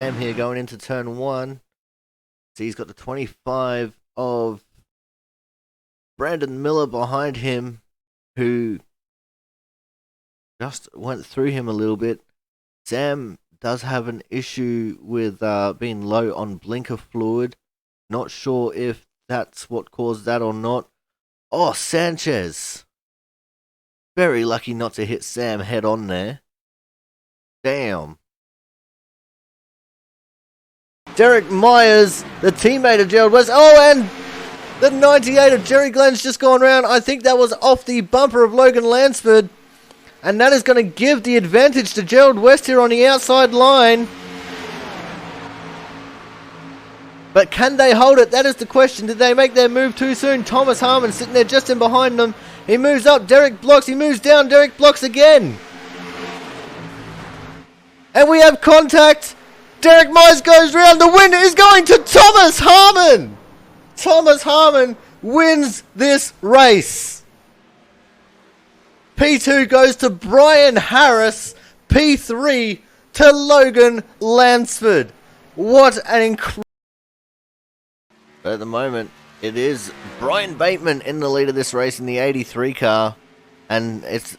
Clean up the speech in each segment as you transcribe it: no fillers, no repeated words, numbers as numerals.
Sam here going into turn one. So he's got the 25 of Brandon Miller behind him, who just went through him a little bit. Sam does have an issue with being low on blinker fluid. Not sure if that's what caused that or not. Oh, Sanchez. Very lucky not to hit Sam head on there. Damn. Derek Myers, the teammate of Gerald West. Oh, and the 98 of Jerry Glenn's just gone round. I think that was off the bumper of Logan Lansford. And that is going to give the advantage to Gerald West here on the outside line. But can they hold it? That is the question. Did they make their move too soon? Thomas Harmon sitting there just in behind them. He moves up. Derek blocks. He moves down. Derek blocks again. And we have contact. Derek Myers goes round. The win is going to Thomas Harmon. Thomas Harmon wins this race. P2 goes to Brian Harris. P3 to Logan Lansford. What an incredible... At the moment, it is Brian Bateman in the lead of this race in the 83 car. And it's...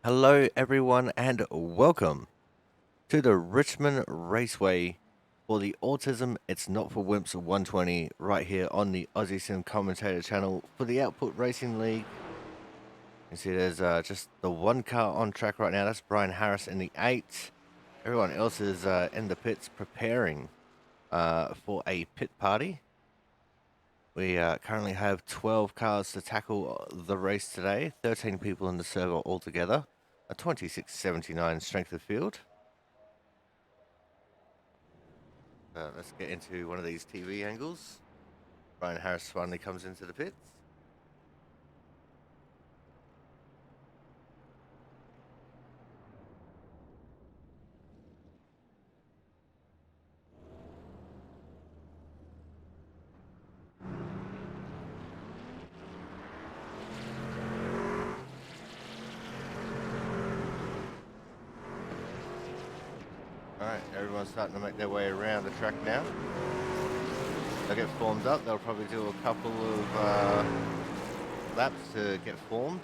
Hello everyone and welcome to the Richmond Raceway for the Autism, it's not for Whimps of 120 right here on the Aussie Sim Commentator channel for the Output Racing League. You can see there's just the one car on track right now. That's Brian Harris in the 8. Everyone else is in the pits preparing for a pit party. We currently have 12 cars to tackle the race today, 13 people in the server altogether, a 26.79 strength of field. Let's get into one of these TV angles. Brian Harris finally comes into the pits. Alright, everyone's starting to make their way around the track now. They'll get formed up. They'll probably do a couple of laps to get formed.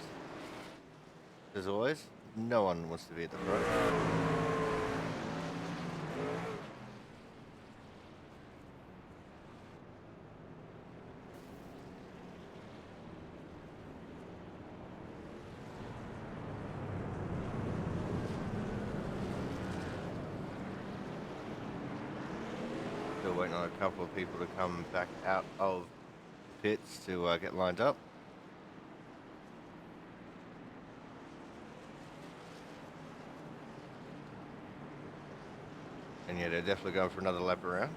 As always, no one wants to be at the front. Still waiting on a couple of people to come back out of the pits to get lined up. And yeah, they're definitely going for another lap around.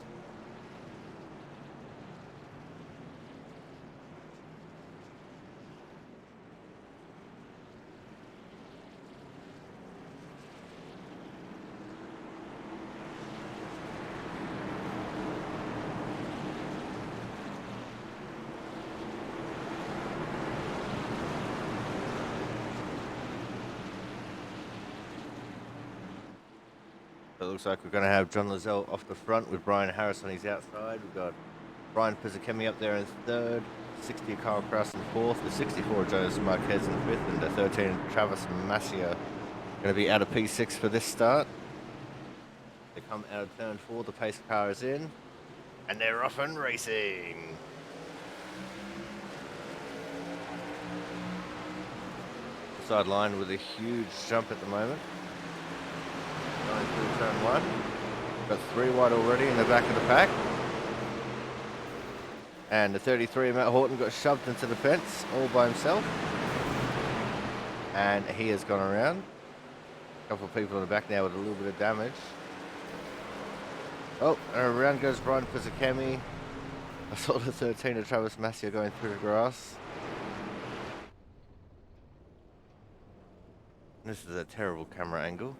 It looks like we're going to have John Lozelle off the front with Brian Harris on his outside. We've got Brian Pizzakemi up there in third, 60 Carl Kraus in fourth, the 64 Jonas Marquez in fifth, and the 13 Travis Massia going to be out of P6 for this start. They come out of turn 4, the pace car is in, and they're off and racing. Sideline with a huge jump at the moment. Going through turn 1. Got 3 wide already in the back of the pack. And the 33 Matt Horton got shoved into the fence all by himself. And he has gone around. A couple of people in the back now with a little bit of damage. Oh, and around goes Brian Pizzakemi. I saw the 13 of Travis Massia going through the grass. This is a terrible camera angle.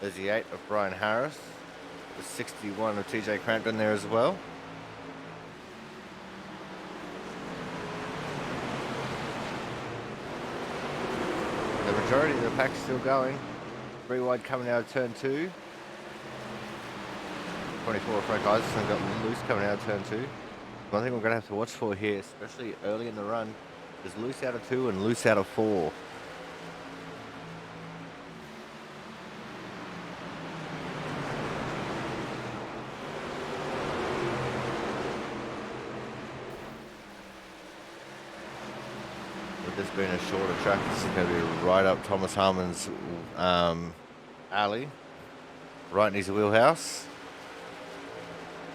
There's the 8 of Brian Harris. The 61 of TJ Crampton there as well. The majority of the pack's still going. 3 wide coming out of turn 2. 24 of Frank Isaacson got loose coming out of turn 2. One thing we're going to have to watch for here, especially early in the run, is loose out of 2 and loose out of 4. With this being a shorter track, this is going to be right up Thomas Harmon's alley, right in his wheelhouse.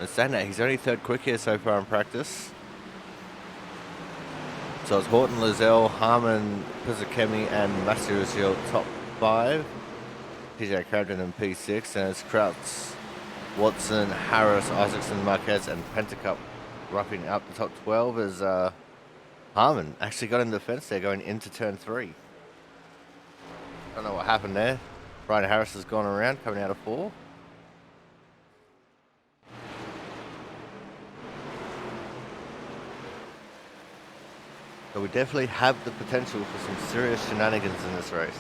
And saying that, he's only third quick here so far in practice. So it's Horton, Lozelle, Harmon, Pizzakemi, and Master is your top 5. TJ Crampton in P6, and it's Krauts, Watson, Harris, Isaacson, Marquez, and Pentacup roughing up the top 12 as Harmon actually got in the fence there going into turn 3. Don't know what happened there. Brian Harris has gone around coming out of 4. So we definitely have the potential for some serious shenanigans in this race.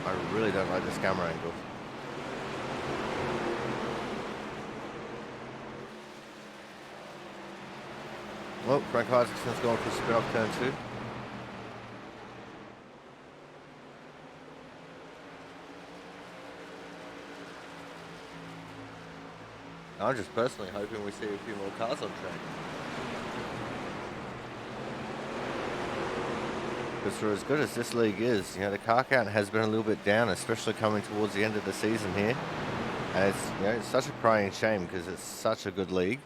I really don't like this camera angle. Well, Frank Isaacson's gone for a spin off turn 2. I'm just personally hoping we see a few more cars on track. Because for as good as this league is, you know, the car count has been a little bit down, especially coming towards the end of the season here. And it's, you know, it's such a crying shame because it's such a good league.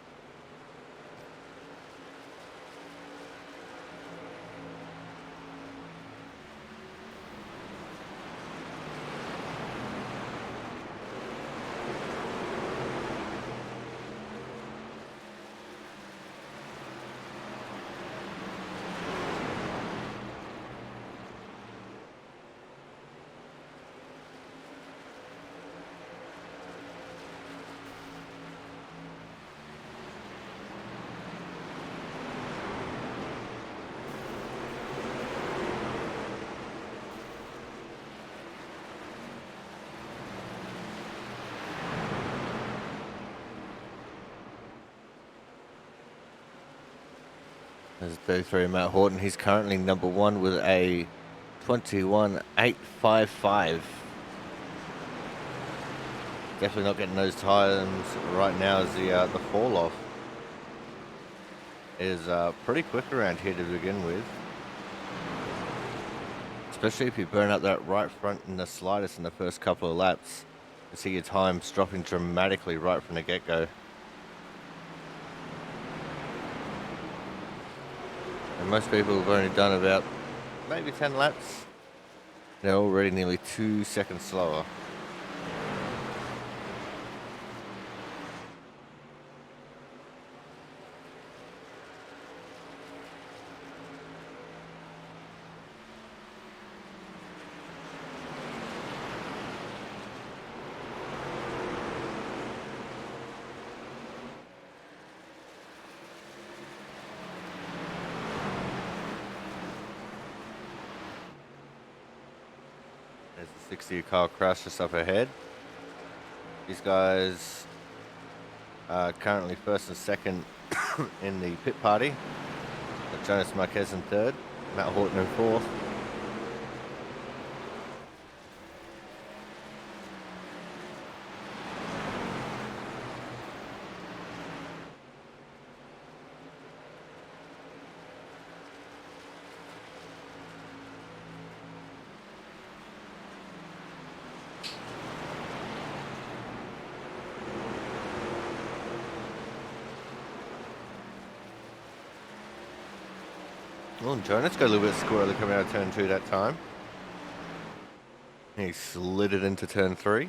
There's 33 Matt Horton. He's currently number 1 with a 21.855. Definitely not getting those times right now as the fall off is pretty quick around here to begin with. Especially if you burn up that right front in the slightest in the first couple of laps. You see your times dropping dramatically right from the get-go. And most people have only done about maybe 10 laps. They're already nearly 2 seconds slower. There's the 60 car crash just up ahead. These guys are currently first and second in the pit party. Jonas Marquez in third, Matt Horton in fourth. Well, Jonas got a little bit squirrely coming out of turn 2 that time. He slid it into turn 3.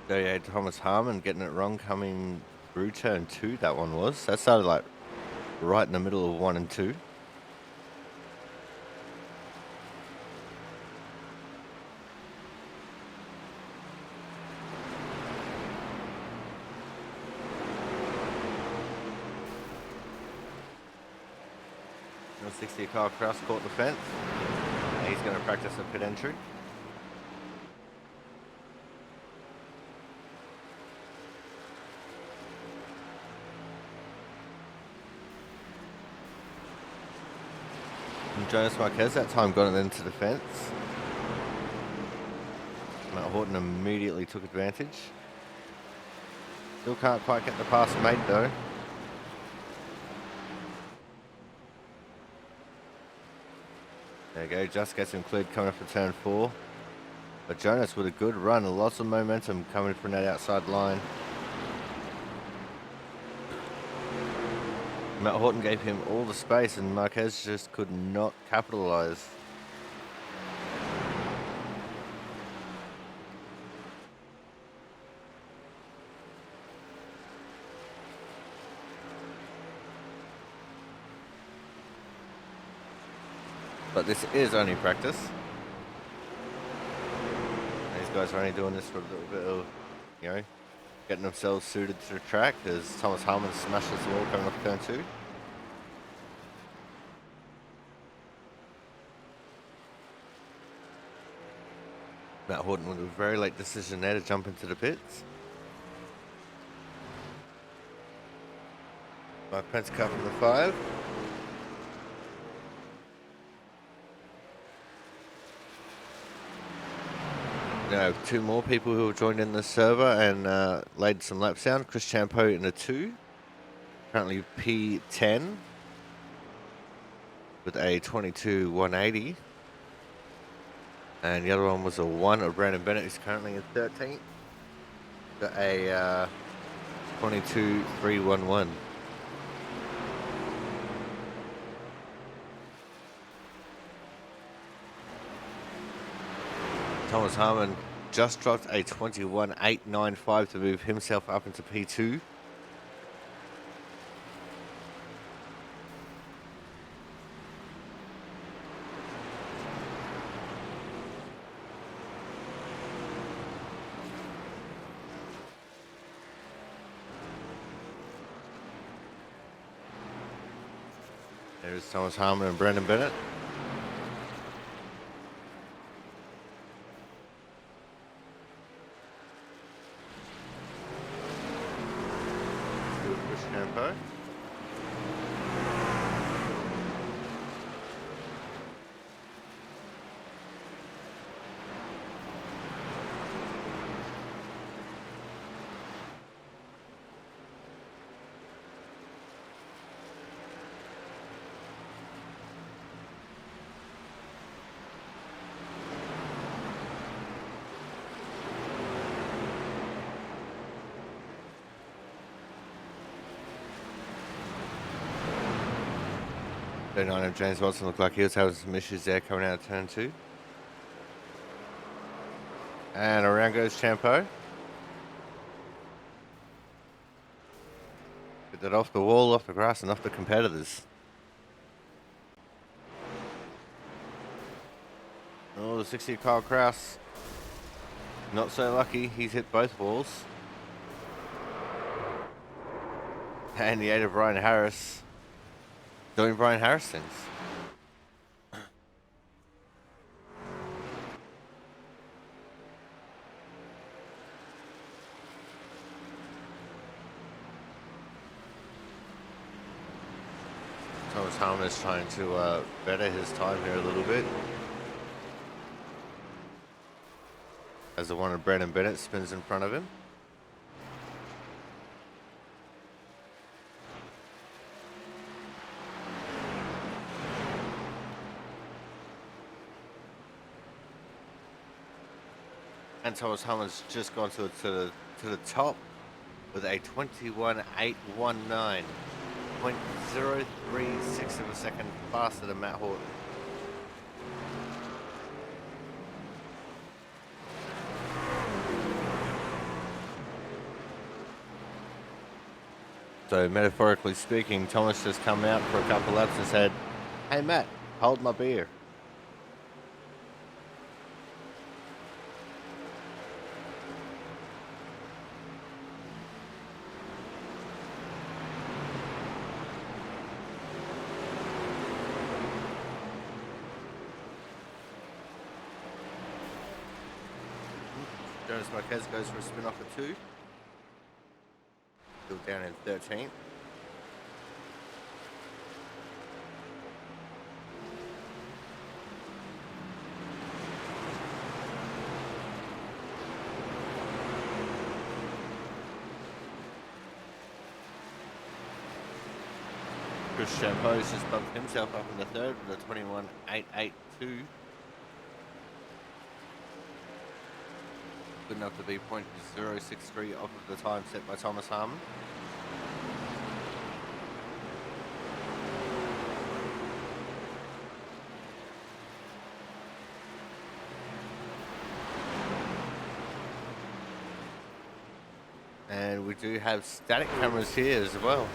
So yeah, Thomas Harmon getting it wrong coming through turn 2, that one was. That started like right in the middle of 1 and 2. The 60 car cross caught the fence. And he's going to practice a pit entry. And Jonas Marquez that time got it into the fence. Matt Horton immediately took advantage. Still can't quite get the pass made though. There you go, just gets him cleared coming up for turn 4. But Jonas with a good run, lots of momentum coming from that outside line. Matt Horton gave him all the space and Marquez just could not capitalize. But this is only practice. These guys are only doing this for a little bit of, you know, getting themselves suited to the track as Thomas Harmon smashes the wall coming off turn 2. Matt Horton with a very late decision there to jump into the pits. Mike Pence car from the 5. Now, 2 more people who have joined in the server and laid some laps down. Chris Champo in a 2. Currently P10 with a 22.180. And the other one was a 1 of Brandon Bennett, who's currently in 13th. Got a 22.311. Thomas Harmon just dropped a 21.895 to move himself up into P2. There's Thomas Harmon and Brandon Bennett. Chris Champo. And James Watson looked like he was having some issues there coming out of turn 2. And around goes Champo. Get that off the wall, off the grass, and off the competitors. Oh, the 60 Kyle Kraus. Not so lucky. He's hit both walls. And the 8 of Brian Harris. Doing Brian Harris things. Thomas Harmon is trying to better his time here a little bit. As the 1 of Brandon Bennett spins in front of him. And Thomas Harmon's just gone to the top with a 21.819, 0.036 of a second faster than Matt Horton. So metaphorically speaking, Thomas just come out for a couple laps and said, "Hey Matt, hold my beer." Jonas Marquez goes for a spin off of 2. Still down in 13th. Chris Champo's just bumped himself up in the 3rd with a 21.882. Good enough to be 0.063 off of the time set by Thomas Harmon. And we do have static cameras here as well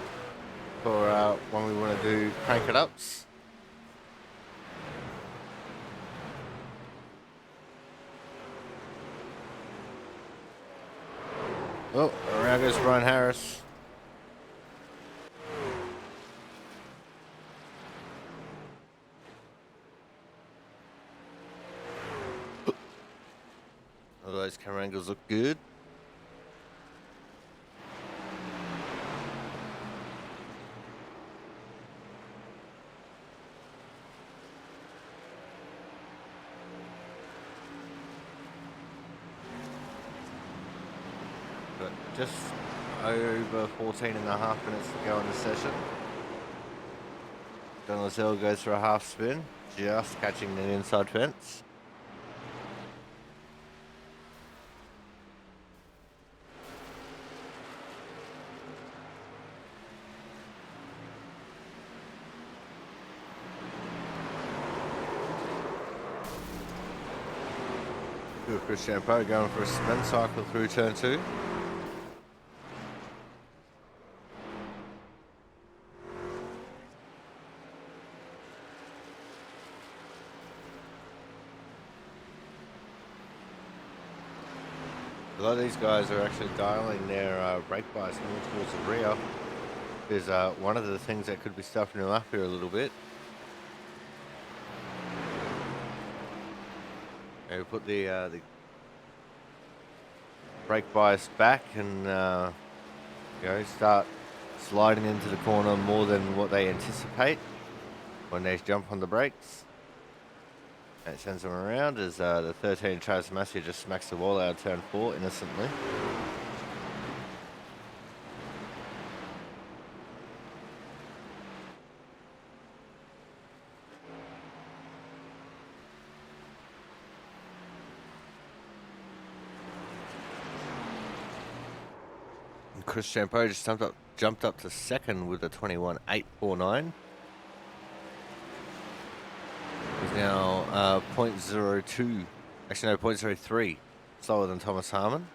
for when we want to do crank it ups. Oh, around goes Brian Harris. of those camera angles look good. But just over 14 and a half minutes to go in the session. John Lascelles goes for a half spin, just catching an inside fence. Chris Champeau going for a spin cycle through turn 2. A lot of these guys are actually dialing their brake bias more towards the rear. Is one of the things that could be stuffing them up here a little bit. And we put the brake bias back and start sliding into the corner more than what they anticipate when they jump on the brakes. And it sends them around as the 13 Travis Massey just smacks the wall out of turn 4 innocently. Chris Champeau just jumped up to second with a 21.849. He's now 0.02, actually no, 0.03 slower than Thomas Harmon.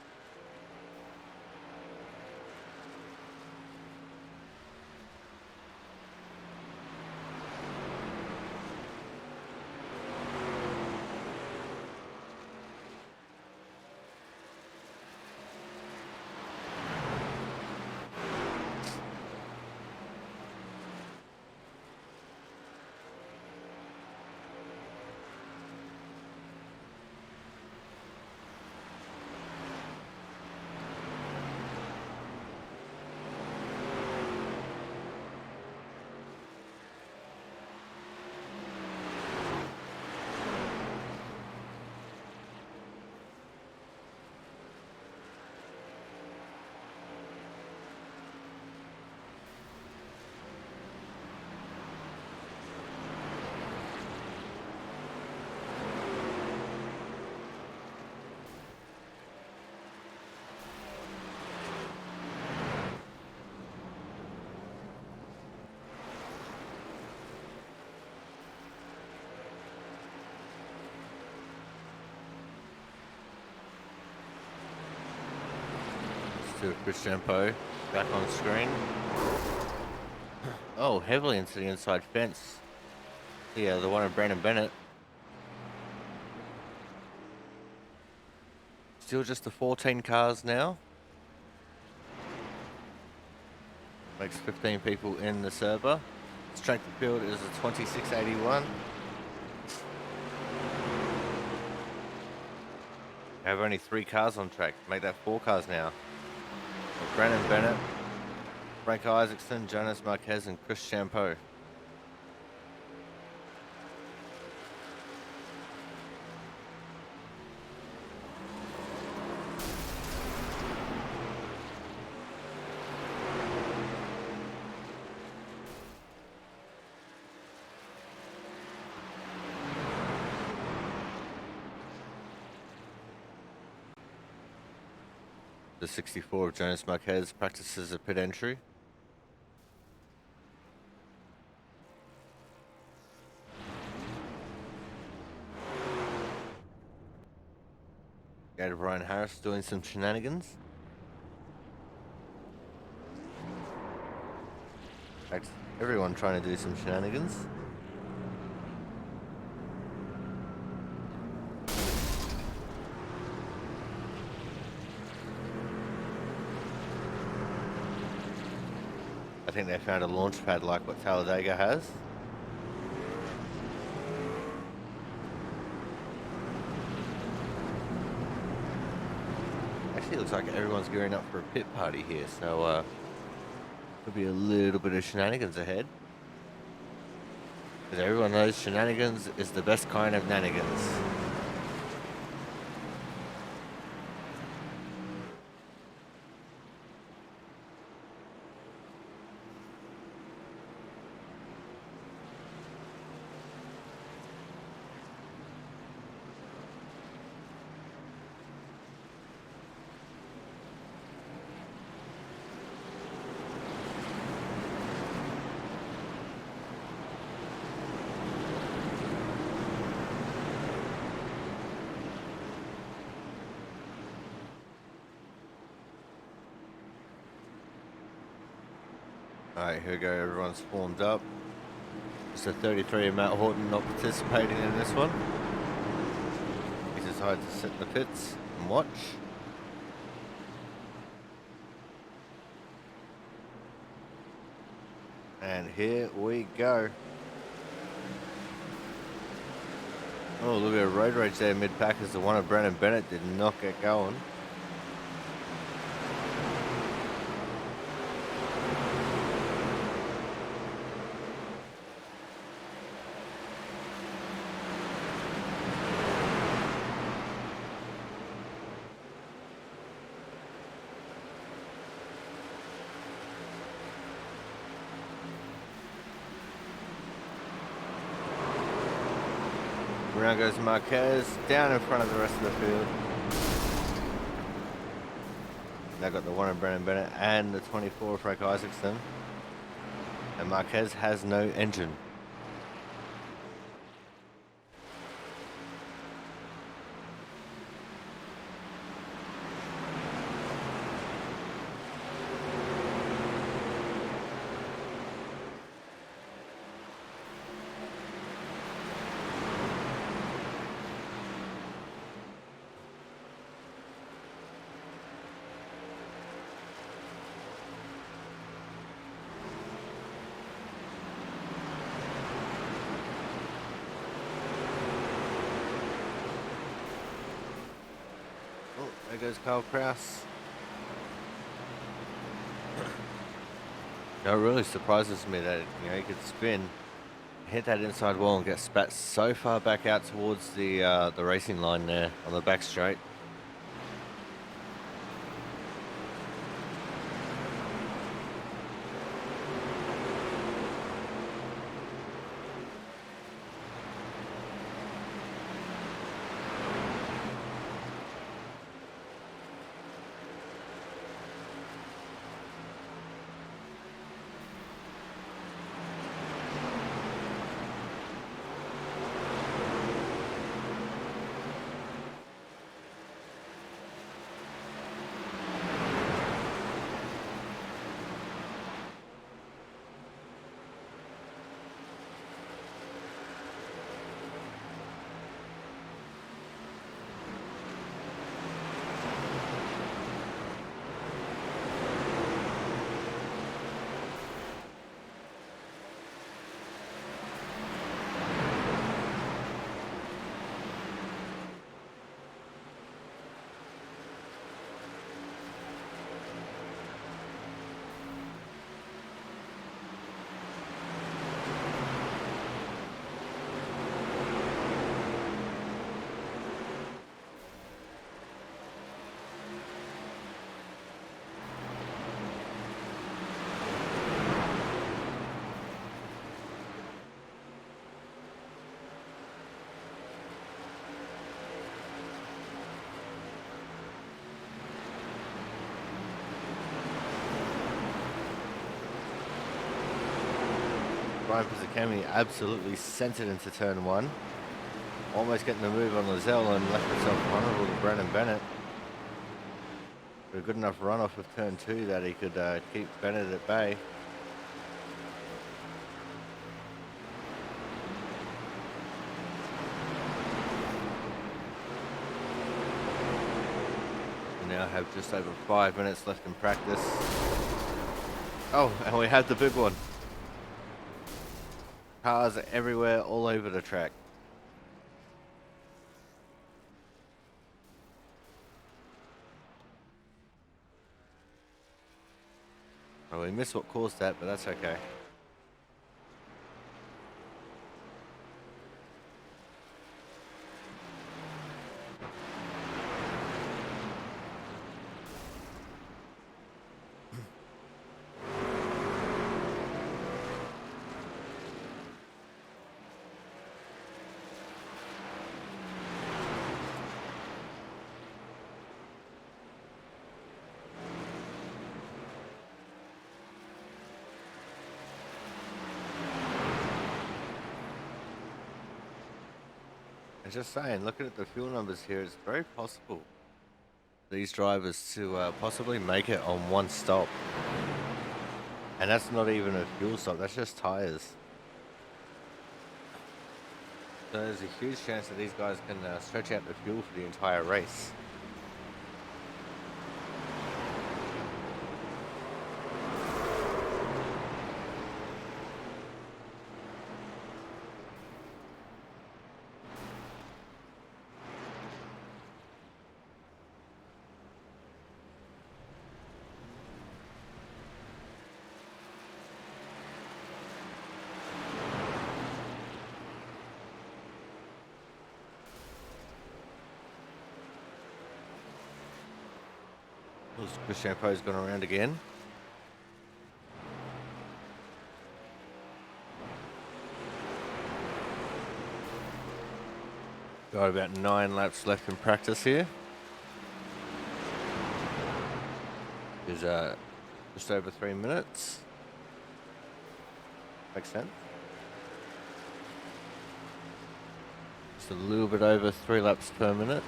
To Chris Champeau back on screen. Oh, heavily into the inside fence. Yeah, the one of Brandon Bennett. Still just the 14 cars now. Makes 15 people in the server. Strength of field is a 2681. I have only 3 cars on track. Make that 4 cars now. Brandon Bennett, Frank Isaacson, Jonas Marquez, and Chris Champeau. The 64 of Jonas Marquez practices a pit entry. Gator Brian Harris doing some shenanigans. In fact, everyone trying to do some shenanigans. I think they found a launch pad like what Talladega has. Actually, looks like everyone's gearing up for a pit party here, so could be a little bit of shenanigans ahead. Because everyone knows shenanigans is the best kind of nanigans. Alright, here we go, everyone's formed up. It's a 33 Matt Horton not participating in this one. He decided to sit in the pits and watch. And here we go. Oh, look at a road rage there mid-pack as the one of Brennan Bennett did not get going. Around goes Marquez, down in front of the rest of the field. Now got the one of Brennan Bennett and the 24 of Frank Isaacson. And Marquez has no engine. There goes Carl Kraus. It really surprises me that he could spin, hit that inside wall, and get spat so far back out towards the racing line there on the back straight. Brian Pizzicami absolutely sent it into turn one. Almost getting the move on Lozelle and left himself vulnerable to Brennan Bennett. But a good enough runoff of turn two that he could keep Bennett at bay. We now have just over 5 minutes left in practice. Oh, and we have the big one. Cars are everywhere, all over the track. Well, we missed what caused that, but that's okay. I'm just saying, looking at the fuel numbers here, it's very possible these drivers to possibly make it on one stop. And that's not even a fuel stop, that's just tires. So there's a huge chance that these guys can stretch out the fuel for the entire race. The shampoo's gone around again. Got about 9 laps left in practice here. Is just over 3 minutes. Makes sense. Just a little bit over 3 laps per minute.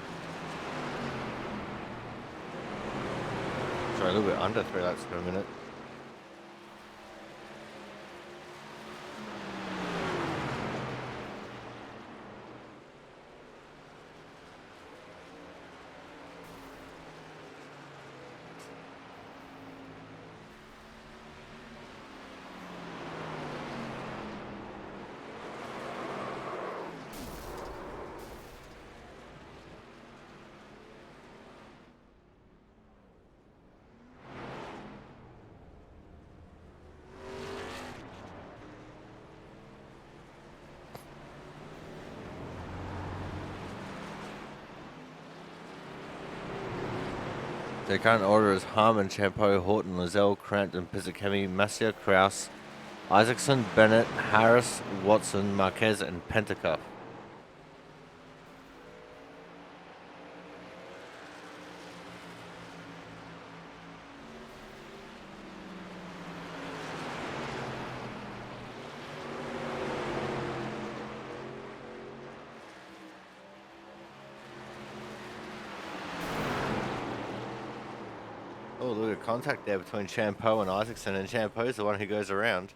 Sorry, a little bit under 3 laps per minute. The current order is Harmon, Champeau, Horton, Lizelle, Crampton, Pizzacchemi, Masia, Kraus, Isaacson, Bennett, Harris, Watson, Marquez, and Pentacuff. Oh, look at contact there between Champeau and Isaacson, and Champeau's the one who goes around.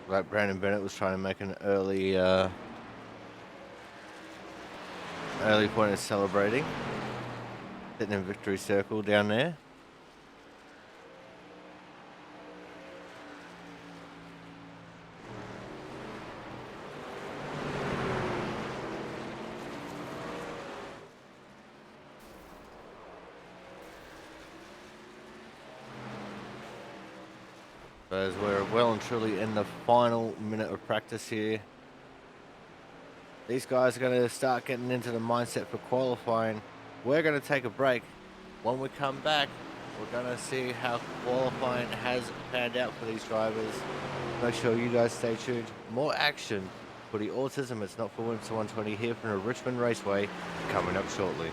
Like Brandon Bennett was trying to make an early point of celebrating. Sitting in victory circle down there. As we're well and truly in the final minute of practice here. These guys are going to start getting into the mindset for qualifying. We're going to take a break. When we come back, we're going to see how qualifying has panned out for these drivers. Make sure you guys stay tuned. More action for the Autism It's Not for Whimps 120 here from the Richmond Raceway coming up shortly.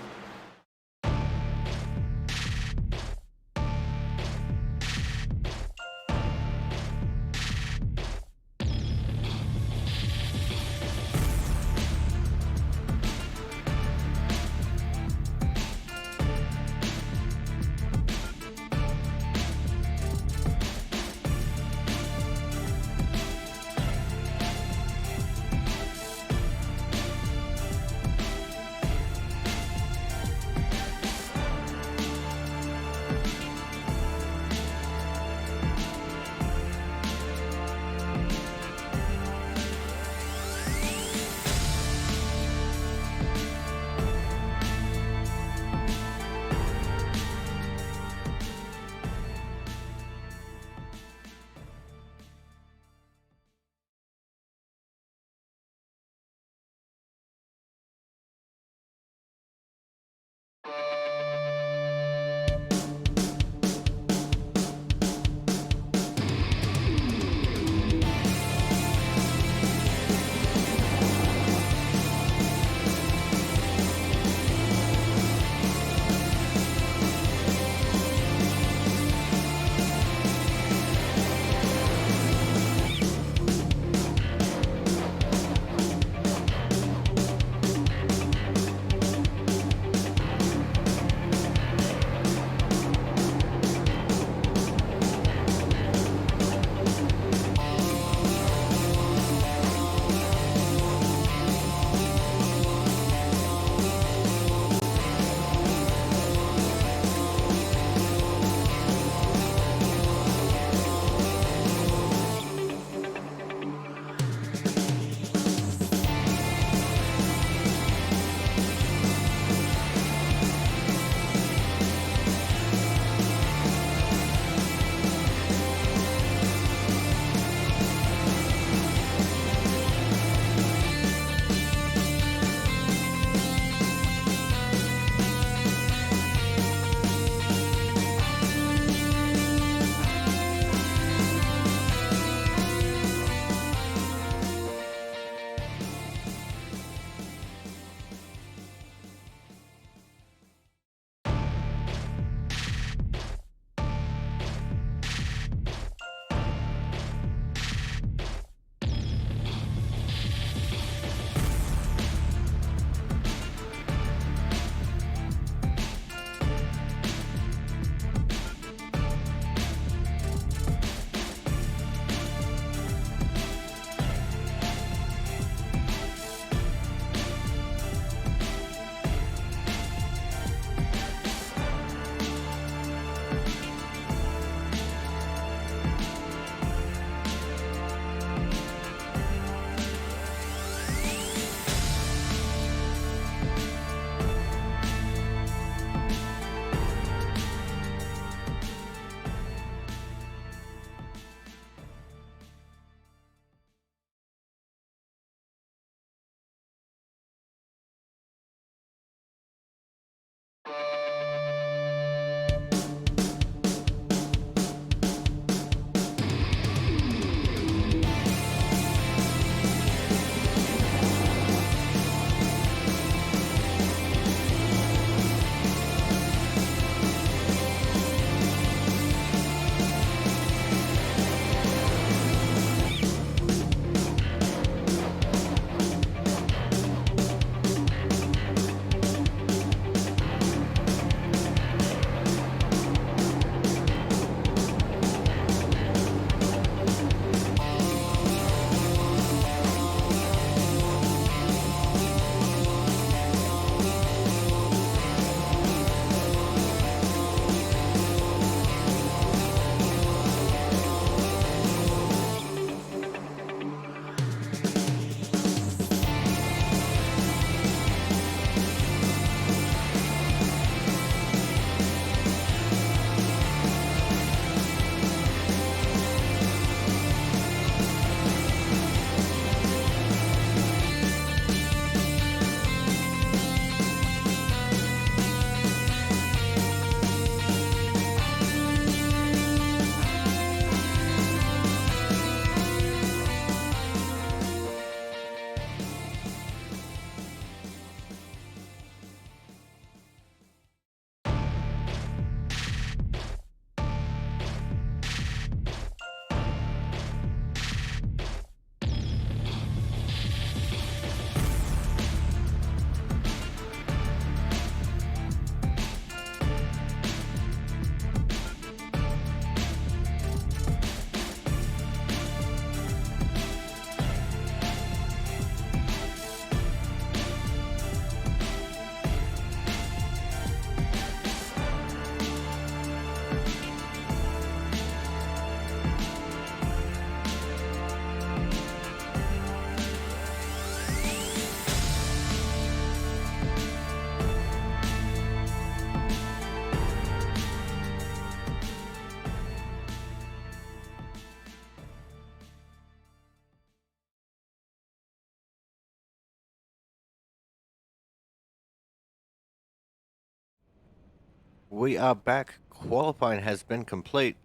We are back. Qualifying has been complete.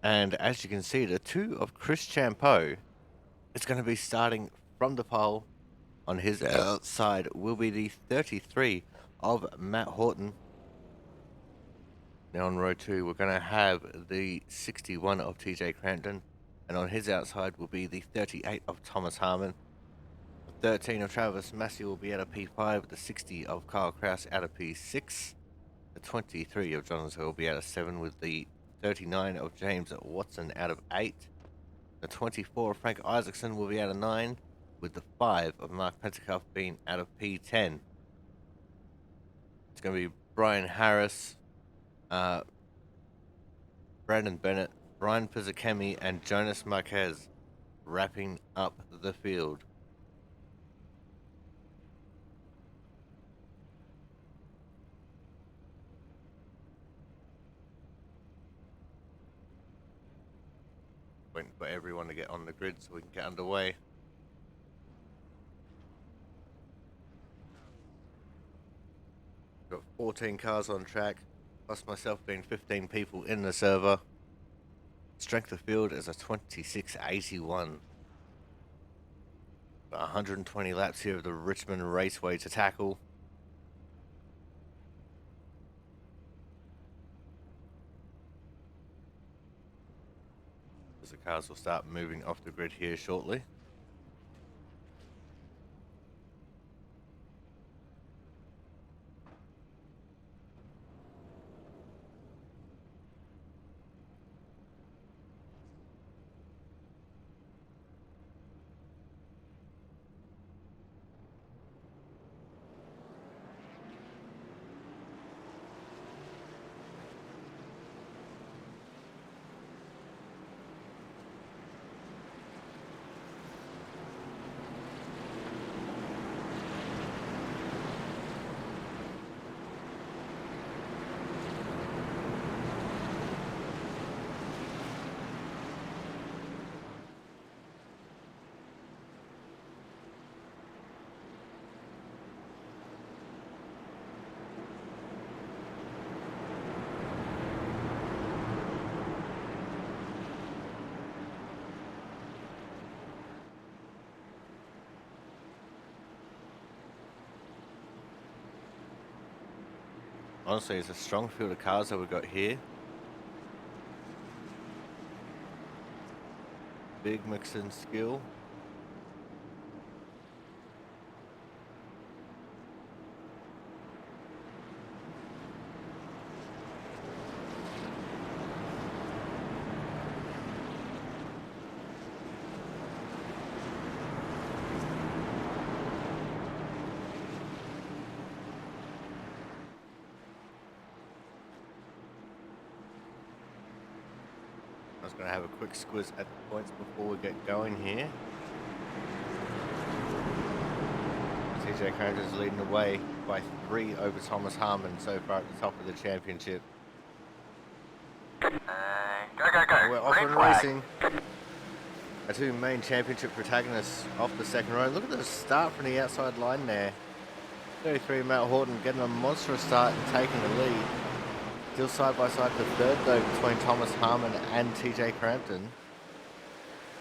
And as you can see, the two of Chris Champeau is going to be starting from the pole. On his outside will be the 33 of Matt Horton. Now on row 2, we're going to have the 61 of TJ Crampton. And on his outside will be the 38 of Thomas Harmon. The 13 of Travis Massey will be out of P5. The 60 of Kyle Kraus out of P6. The 23 of Jonathan will be out of 7 with the 39 of James Watson out of 8. The 24 of Frank Isaacson will be out of 9, with the 5 of Mark Pentecoff being out of P10. It's going to be Brian Harris, Brandon Bennett, Brian Pizzakemi, and Jonas Marquez wrapping up the field. Waiting for everyone to get on the grid so we can get underway. Got 14 cars on track, plus myself being 15 people in the server. Strength of field is a 2681. 120 laps here of the Richmond Raceway to tackle. As the cars will start moving off the grid here shortly. Honestly, it's a strong field of cars that we've got here. Big mix in skill. I was going to have a quick squiz at the points before we get going here. TJ Carriage is leading the way by 3 over Thomas Harmon so far at the top of the championship. Go. We're off and racing. Our two main championship protagonists off the second row. Look at the start from the outside line there. 33 Matt Horton getting a monstrous start and taking the lead. Still side by side for third though between Thomas Harmon and TJ Crampton.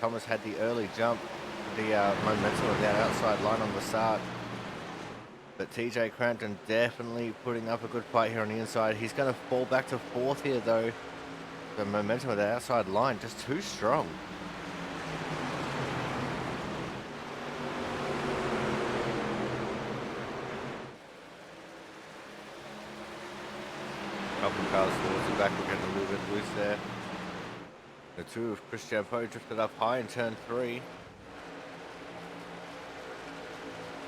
Thomas had the early jump, the momentum of that outside line on the start. But TJ Crampton definitely putting up a good fight here on the inside. He's going to fall back to fourth here though. The momentum of that outside line just too strong. Couple of cars towards the back, we're getting a little bit loose there. The two of Chris Champeau drifted up high in turn 3.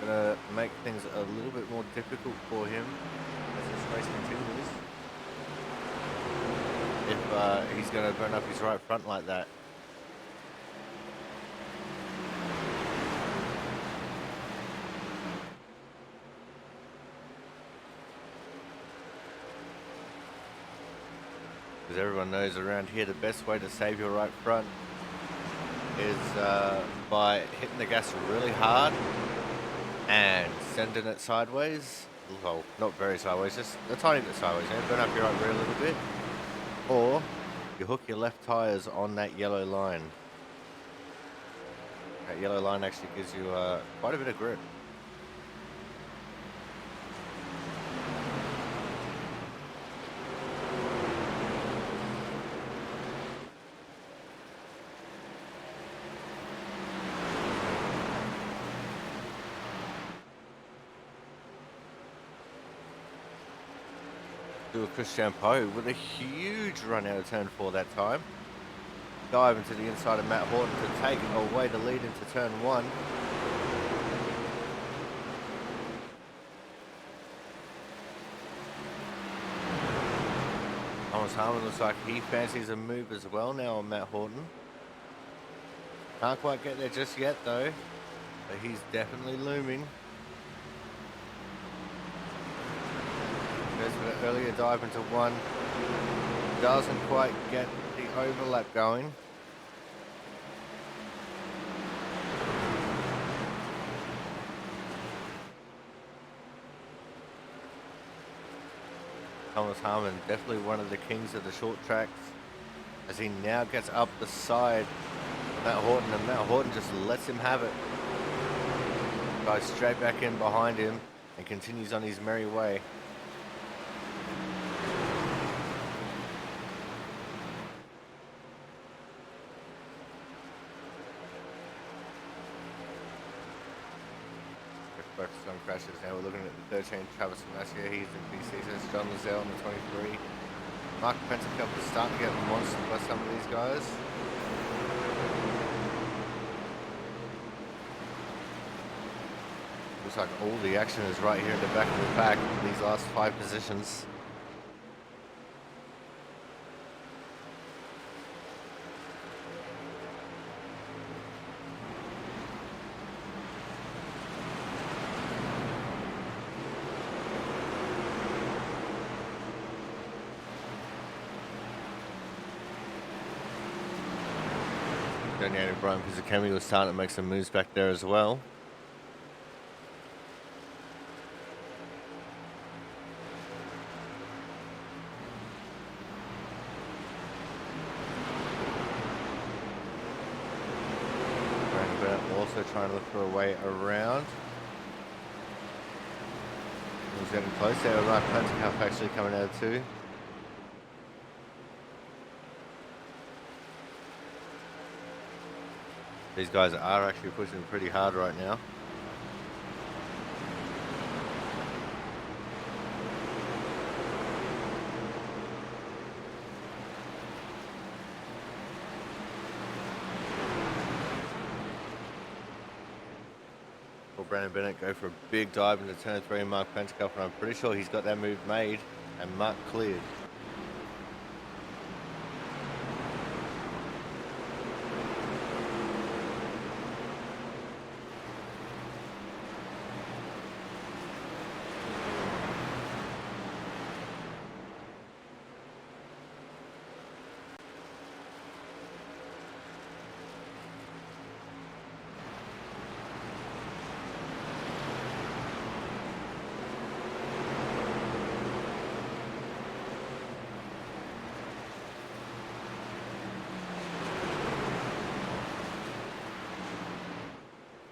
Gonna make things a little bit more difficult for him as this race continues. If he's gonna burn up his right front like that. As everyone knows around here, the best way to save your right front is by hitting the gas really hard and sending it sideways. well, not very sideways, just a tiny bit sideways. Burn up your right rear a little bit, or you hook your left tires on that yellow line. That yellow line actually gives you quite a bit of grip. Do a Christian Poe with a huge run out of turn 4 that time. Dive into the inside of Matt Horton to take away the lead into turn 1. Thomas Harmon looks like he fancies a move as well now on Matt Horton. Can't quite get there just yet though, but he's definitely looming. Goes for the earlier dive into 1. Doesn't quite get the overlap going. Thomas Harmon, definitely one of the kings of the short tracks, as he now gets up the side of Matt Horton, and Matt Horton just lets him have it. Goes straight back in behind him and continues on his merry way. Focused on crashes. Now we're looking at the 13, Travis Massier, he's in PC, says John Lizelle on the 23. Mark Pentecost is starting to get monstered by some of these guys. Looks like all the action is right here in the back of the pack in these last 5 positions. Daniel Brian Pizzicami was starting to make some moves back there as well. Brandon Bennett also trying to look for a way around. He's getting close there. Right, Pentecost actually coming out too. These guys are actually pushing pretty hard right now. Well, Brandon Bennett go for a big dive into turn 3 and Mark Pentecost, and I'm pretty sure he's got that move made and Mark cleared.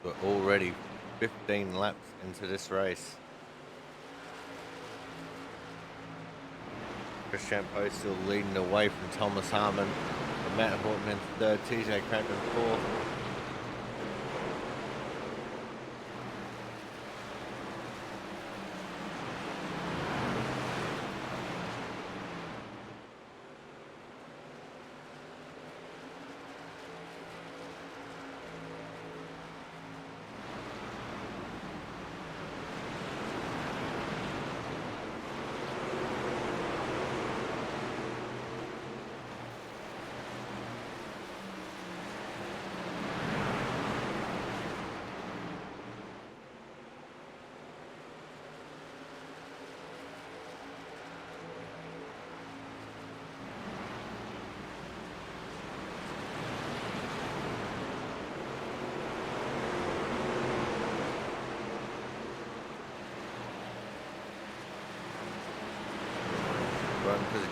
We're already 15 laps into this race. Christian Post still leading away from Thomas Harmon. And Matt Horton in 3rd, TJ Crampton 4th.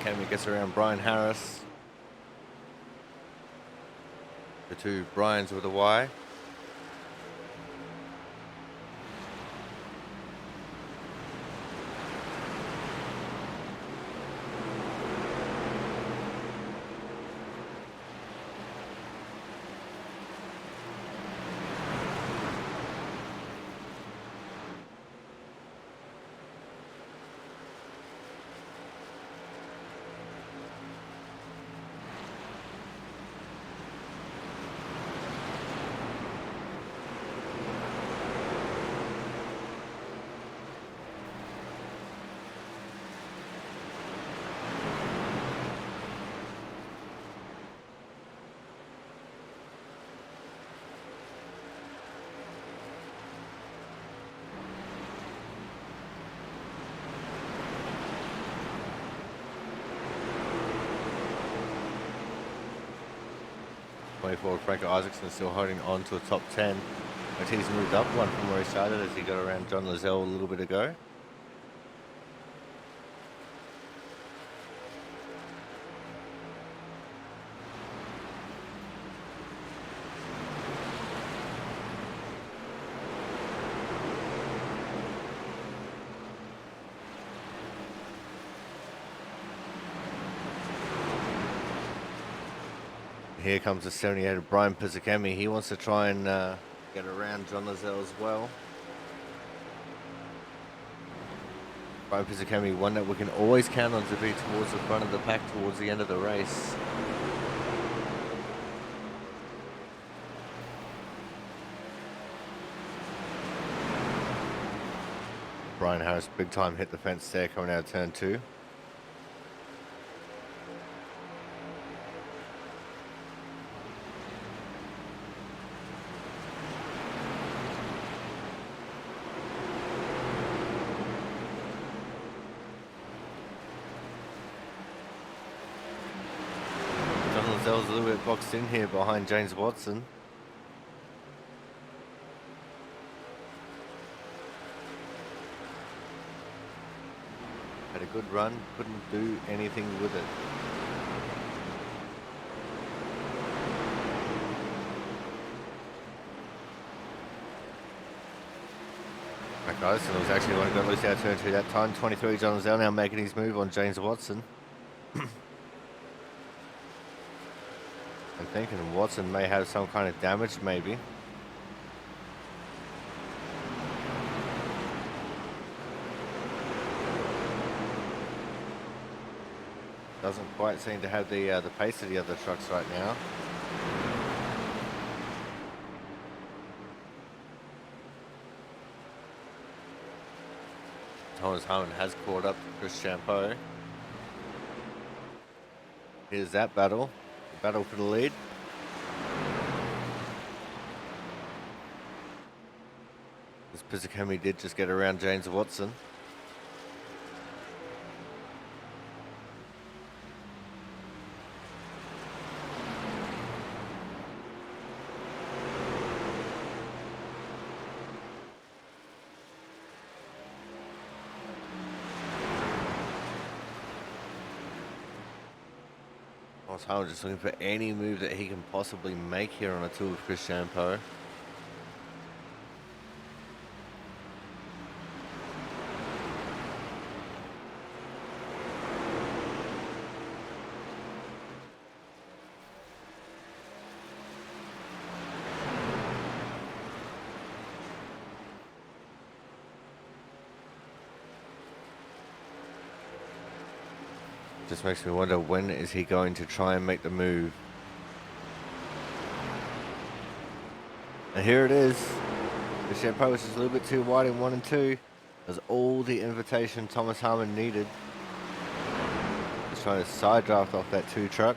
Pizzicami gets around Brian Harris. The two Brians with a Y. Forward, Franco Isaacson still holding on to a top 10. But he's moved up one from where he started as he got around John Lozelle a little bit ago. Here comes the 78 of Brian Pizzicami. He wants to try and get around John Lozelle as well. Brian Pizzicami, one that we can always count on to be towards the front of the pack towards the end of the race. Brian Harris big time hit the fence there coming out of turn 2. Lozelle's a little bit boxed in here behind James Watson. Had a good run, couldn't do anything with it. Right, guys, so it was actually the one who got loose out of turn 2 that time. 23, John Lozelle now making his move on James Watson. I'm thinking Watson may have some kind of damage, maybe. Doesn't quite seem to have the pace of the other trucks right now. Thomas Harmon has caught up to Chris Champeau. Here's that battle. The battle for the lead. This Pizzicami did just get around James Watson. Harmon just looking for any move that he can possibly make here on a tour with Chris Champeau. Just makes me wonder, when is he going to try and make the move? And here it is. The Champeau was just a little bit too wide in 1 and 2. That's all the invitation Thomas Harmon needed. Just trying to side draft off that 2 truck.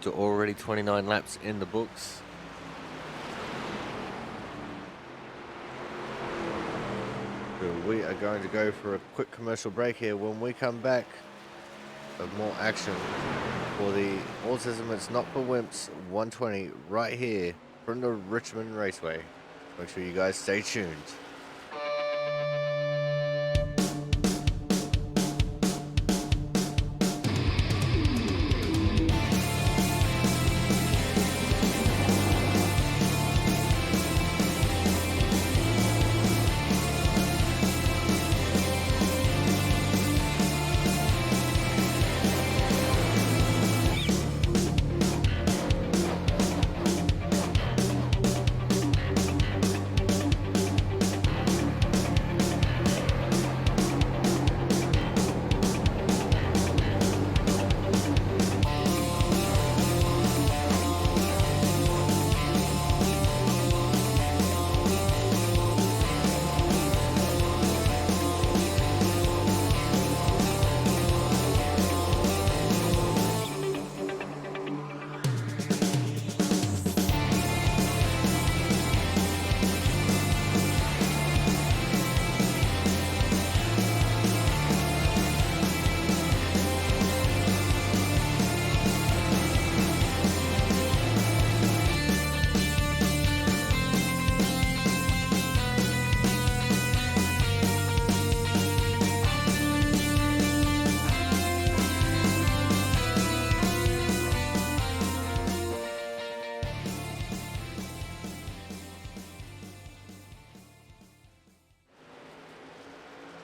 To already 29 laps in the books. We are going to go for a quick commercial break here. When we come back, more action for the Autism It's Not for Wimps 120 right here from the Richmond Raceway. Make sure you guys stay tuned.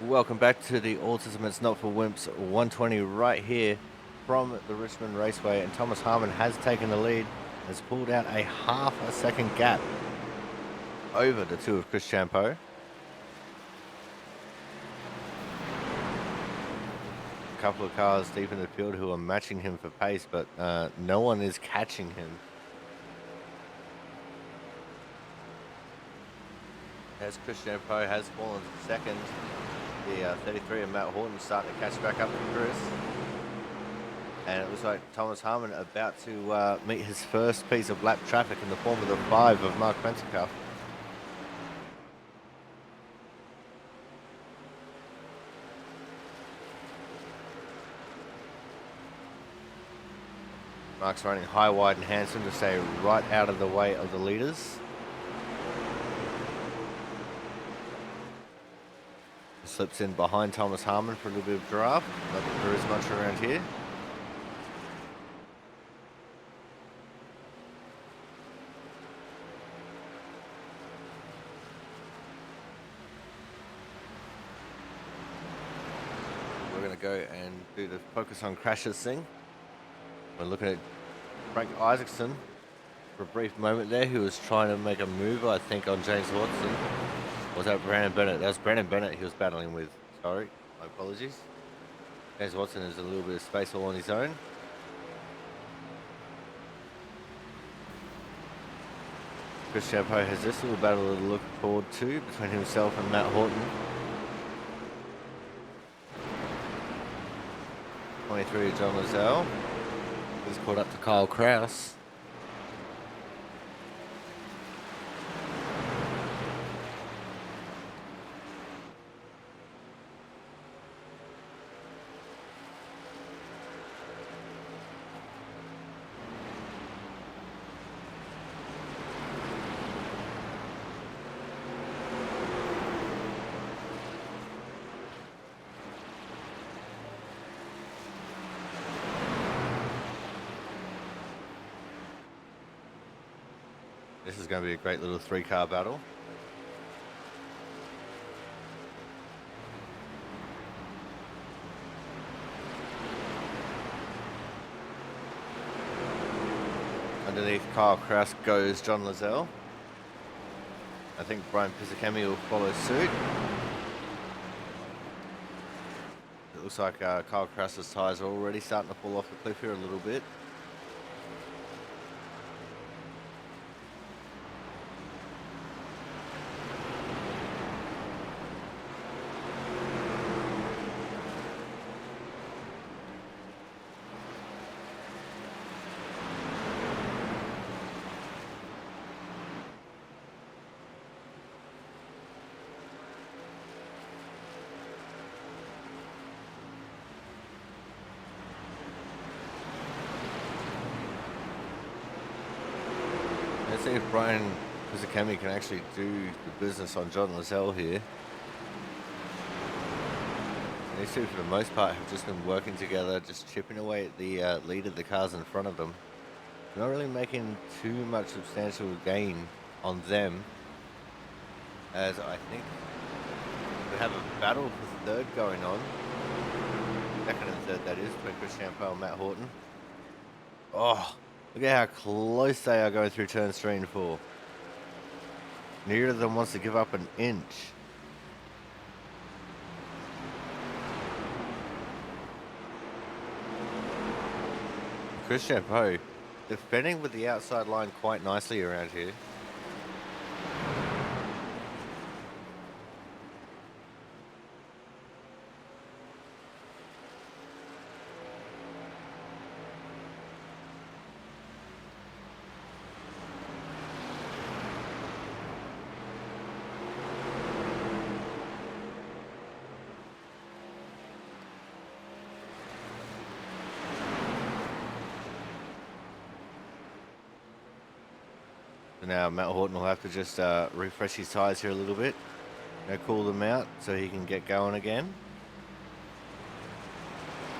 Welcome back to the Autism It's Not for Wimps 120 right here from the Richmond Raceway, and Thomas Harmon has taken the lead, has pulled out a half a second gap over the two of Chris Champeau. A couple of cars deep in the field who are matching him for pace, but no one is catching him. As Chris Champeau has fallen to second, the 33 of Matt Horton starting to catch back up to Chris. And it looks like Thomas Harmon about to meet his first piece of lap traffic in the form of the 5 of Mark Pentecoff. Mark's running high, wide and handsome to stay right out of the way of the leaders. Slips in behind Thomas Harmon for a little bit of draft. Not that there is much around here. We're going to go and do the focus on crashes thing. We're looking at Frank Isaacson for a brief moment there, who was trying to make a move, I think, on James Watson. Was that Brandon Bennett? That was Brandon Bennett he was battling with. Sorry, my apologies. James Watson is a little bit of space all on his own. Chris Champeau has this little battle to look forward to between himself and Matt Horton. 23 of John Lazelle. He's caught up to Kyle Kraus. This is going to be a great little 3-car battle. Underneath Kyle Kraus goes John Lazelle. I think Brian Pisacemi will follow suit. It looks like Kyle Kraus's tyres are already starting to fall off the cliff here a little bit. Let's see if Brian Kuzakami can actually do the business on John Lizelle here. And these two, for the most part, have just been working together, just chipping away at the lead of the cars in front of them. Not really making too much substantial gain on them, as I think we have a battle for third going on. Second and third, that is, between Chris Champeau and Matt Horton. Oh, look at how close they are going through turns 3 and 4. Neither of them wants to give up an inch. Chris Champeau defending with the outside line quite nicely around here. So now Matt Horton will have to just refresh his tyres here a little bit. Cool them out so he can get going again.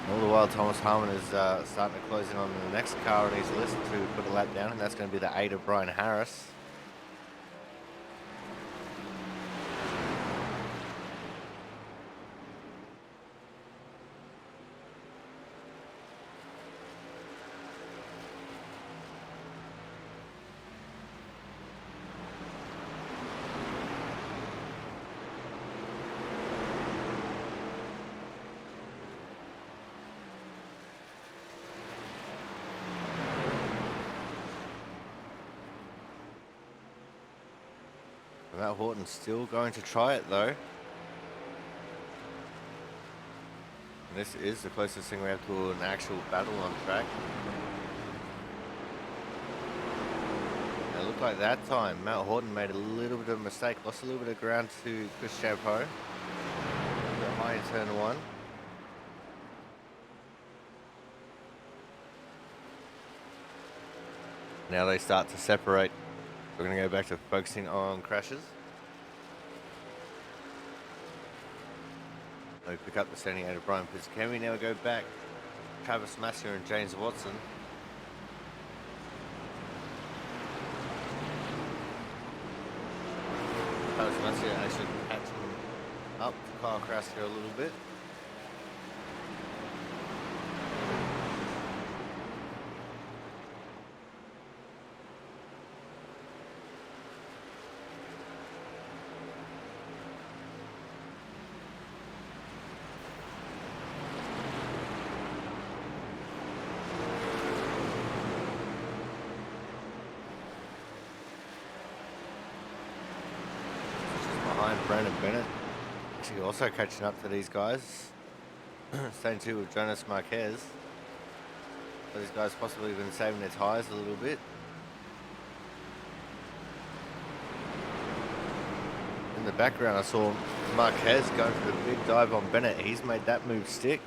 And all the while, Thomas Harmon is starting to close in on the next car on his list to put a lap down, and that's going to be the 8 of Brian Harris. Matt Horton's still going to try it though. And this is the closest thing we have to an actual battle on track. And it looked like that time Matt Horton made a little bit of a mistake, lost a little bit of ground to Chris Champeau. A bit high in turn 1. Now they start to separate. We're going to go back to focusing on crashes. We pick up the standing 8 of Brian Pizzicami. Now we go back. Travis Massier and James Watson. Travis Massier actually catching up to Kyle Kraus here a little bit. Brandon Bennett actually also catching up to these guys. Staying two with Jonas Marquez. So these guys possibly been saving their tyres a little bit. In the background I saw Marquez going for a big dive on Bennett. He's made that move stick.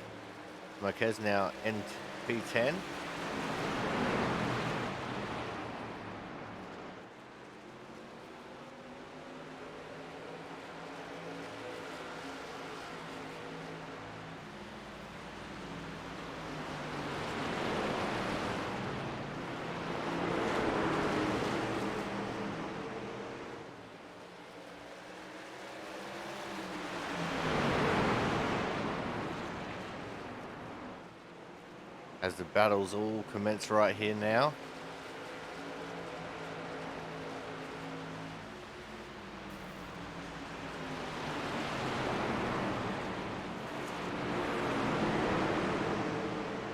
Marquez now NP10. As the battles all commence right here now.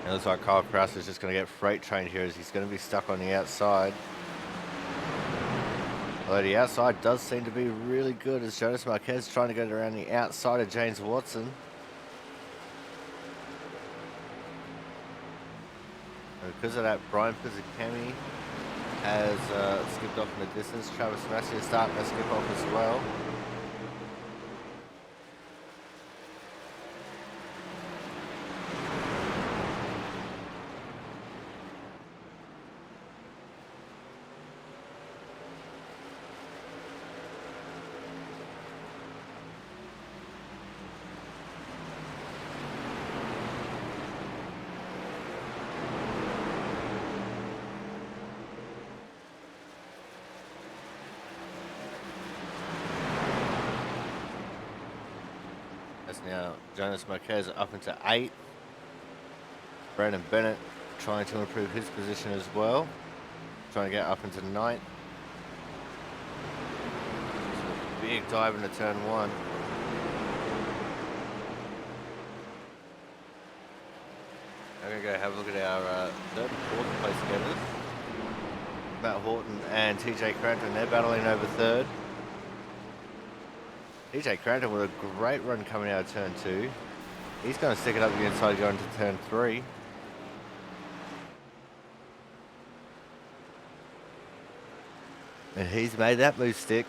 It looks like Kyle Kraus is just going to get freight trained here as he's going to be stuck on the outside. Although the outside does seem to be really good as Jonas Marquez trying to get around the outside of James Watson. And because of that, Brian Pizzicami has skipped off in the distance. Travis Massey is starting to skip off as well. Now Jonas Marquez up into 8th. Brandon Bennett trying to improve his position as well. Trying to get up into 9th. Big dive into turn 1. I'm going to go have a look at our 3rd and 4th place getters. Matt Horton and TJ Cranton, they're battling over 3rd. TJ Cranton with a great run coming out of turn 2. He's going to stick it up the inside going to turn 3. And he's made that move stick.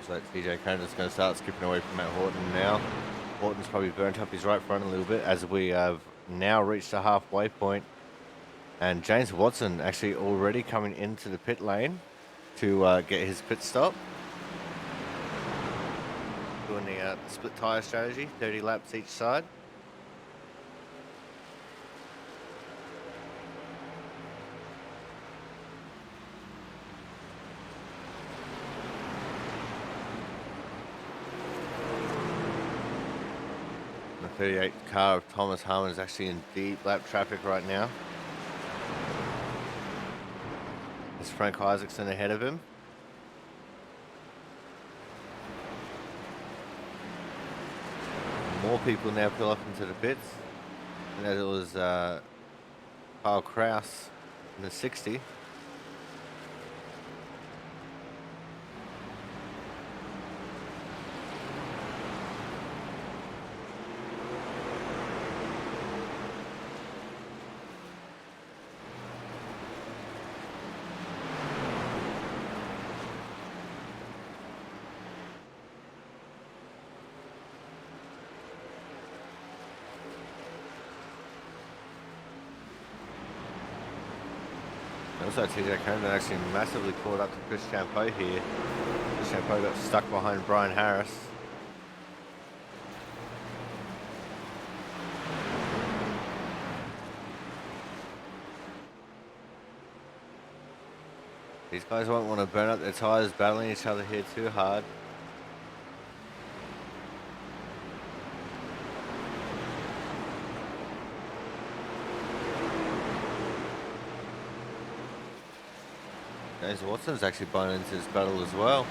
So TJ Cranton's going to start skipping away from Matt Horton now. Horton's probably burnt up his right front a little bit as we have now reached the halfway point. And James Watson actually already coming into the pit lane to get his pit stop. Doing the split tyre strategy, 30 laps each side. The 38 car of Thomas Harmon is actually in deep lap traffic right now. There's Frank Isaacson ahead of him. More people now pull up into the pits. And as it was Kyle Kraus in the 60. Also, TJ Cranton actually massively caught up to Chris Champeau here. Chris Champeau got stuck behind Brian Harris. These guys won't want to burn up their tyres battling each other here too hard. James Watson's actually blown into this battle as well.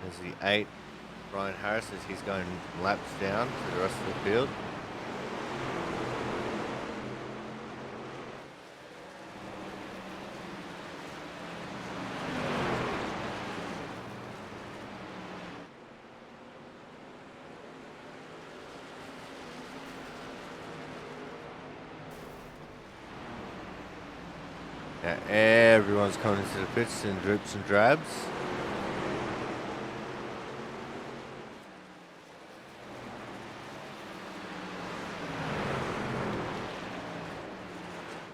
There's the 8, Brian Harris, as he's going laps down to the rest of the field. Now everyone's coming into the pits in droops and drabs.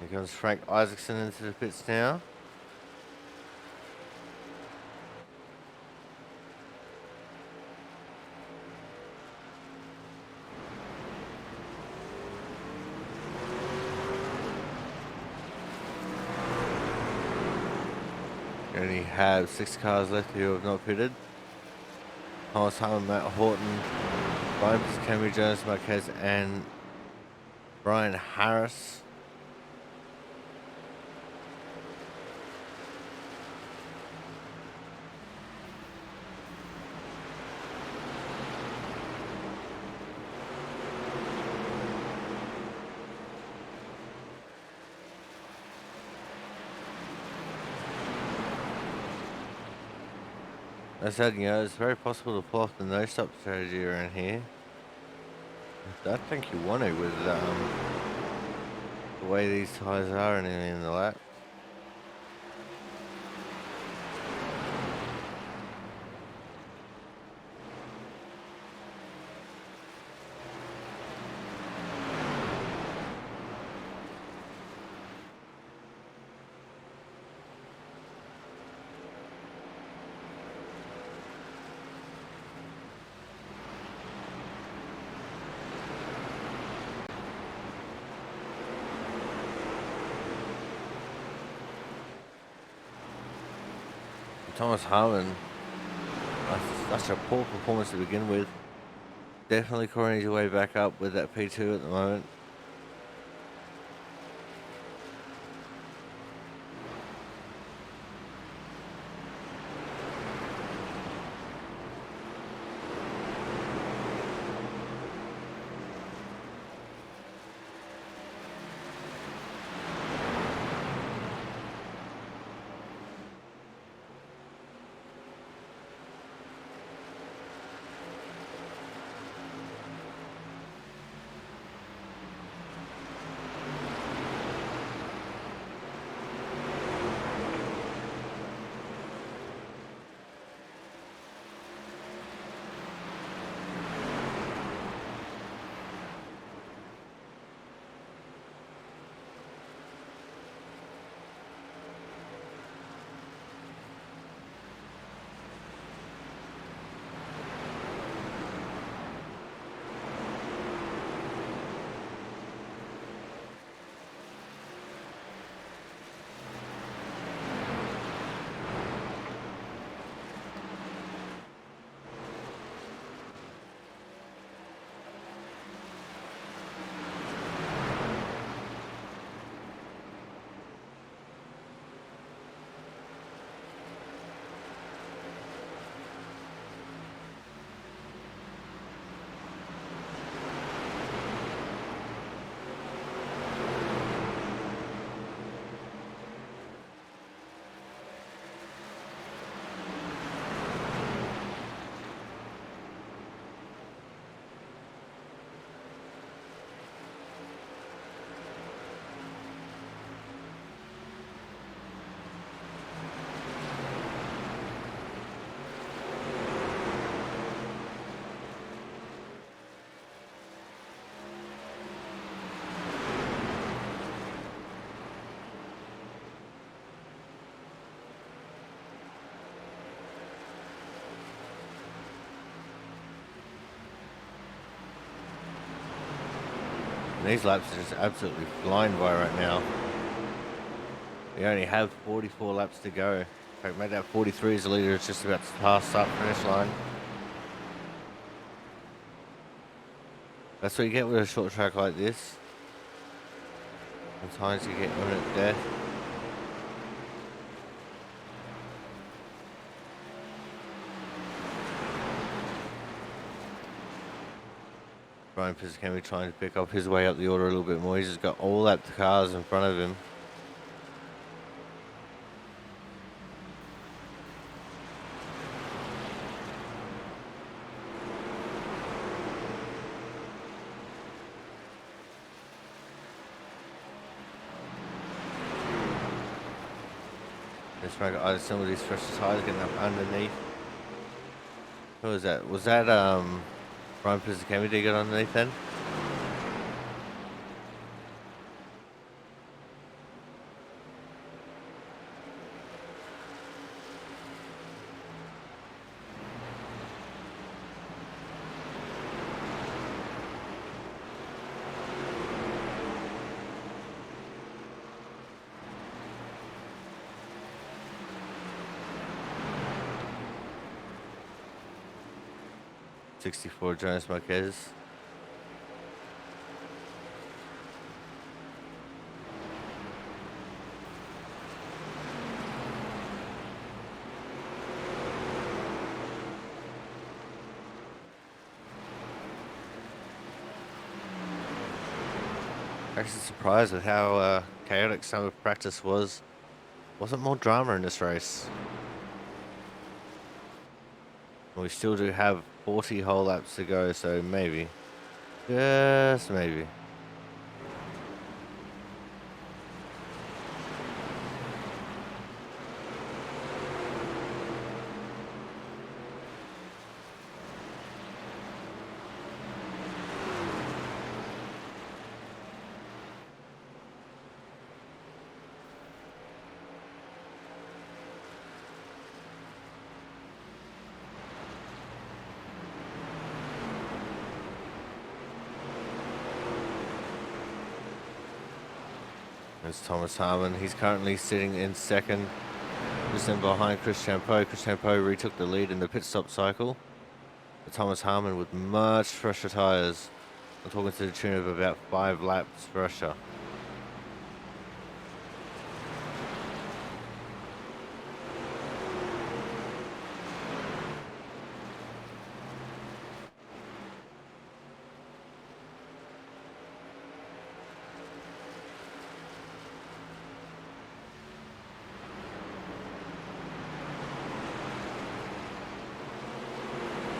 Here comes Frank Isaacson into the pits now. We only have 6 cars left who have not pitted. Thomas Harmon, Matt Horton, Whimps, Camry Jones, Marquez, and Brian Harris. I said, it's very possible to pull off the no-stop strategy around here. I think you want to with the way these tires are and in the lap. Thomas Harmon, that's such a poor performance to begin with. Definitely cornering his way back up with that P2 at the moment. And these laps are just absolutely flying by right now. We only have 44 laps to go. In fact, made that 43 as the leader is just about to pass that finish line. That's what you get with a short track like this. Sometimes you get imminent death. Brian Piscami trying to pick up his way up the order a little bit more. He's just got all that cars in front of him. Let's try to either some of these fresh tires getting up underneath. Who was that? Was that Brian Piscami to get underneath then? 64 Jonas Marquez. Actually surprised with how chaotic some of practice was. Wasn't more drama in this race. We still do have 40 whole laps to go, so maybe. Just maybe. There's Thomas Harmon. He's currently sitting in second, just in behind Chris Champeau. Chris Champeau retook the lead in the pit stop cycle. But Thomas Harmon with much fresher tyres. I'm talking to the tune of about 5 laps fresher.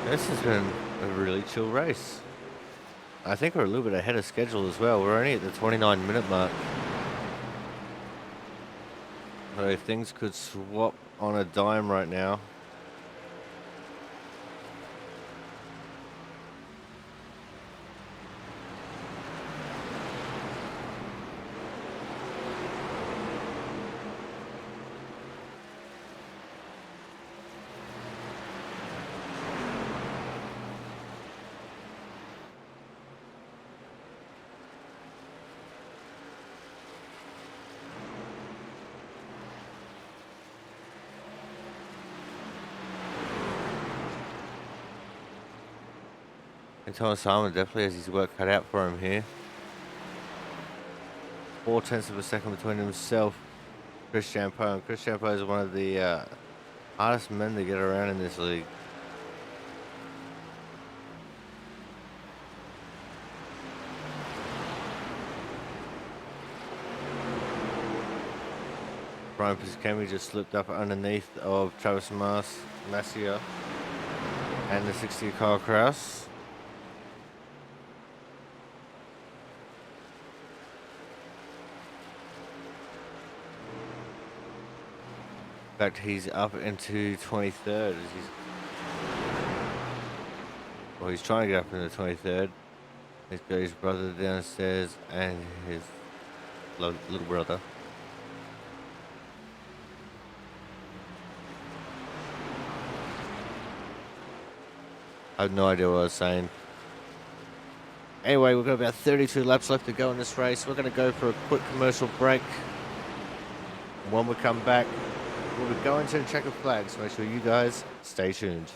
This has been a really chill race. I think we're a little bit ahead of schedule as well. We're only at the 29-minute mark. So things could swap on a dime right now. And Thomas Harmon definitely has his work cut out for him here. 0.4 of a second between himself, Chris Champeau. And Chris Champeau is one of the hardest men to get around in this league. Brian Piscami just slipped up underneath of Travis Masia and the 60 Kyle Kraus. In fact, he's up into 23rd. He's trying to get up into 23rd. He's got his brother downstairs and his little brother. I have no idea what I was saying. Anyway, we've got about 32 laps left to go in this race. We're going to go for a quick commercial break. When we come back, we'll be going to the checkered flag, so make sure you guys stay tuned.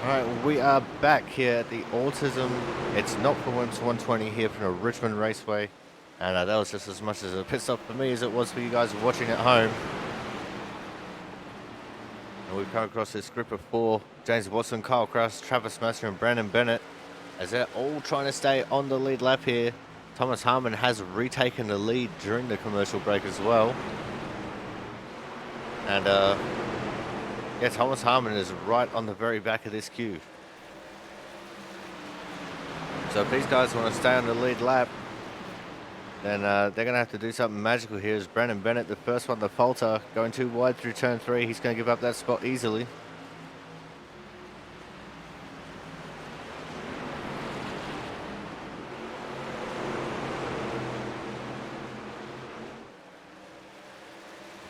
Alright, we are back here at the Autism. It's not for Whimps 120 here from the Richmond Raceway. And that was just as much as a pit stop for me as it was for you guys watching at home. And we've come across this group of 4. James Watson, Kyle Kraus, Travis Master and Brandon Bennett. As they're all trying to stay on the lead lap here. Thomas Harmon has retaken the lead during the commercial break as well. And yeah, Thomas Harmon is right on the very back of this queue. So if these guys want to stay on the lead lap, then they're going to have to do something magical here. As Brandon Bennett, the first one to falter, going too wide through turn 3. He's going to give up that spot easily.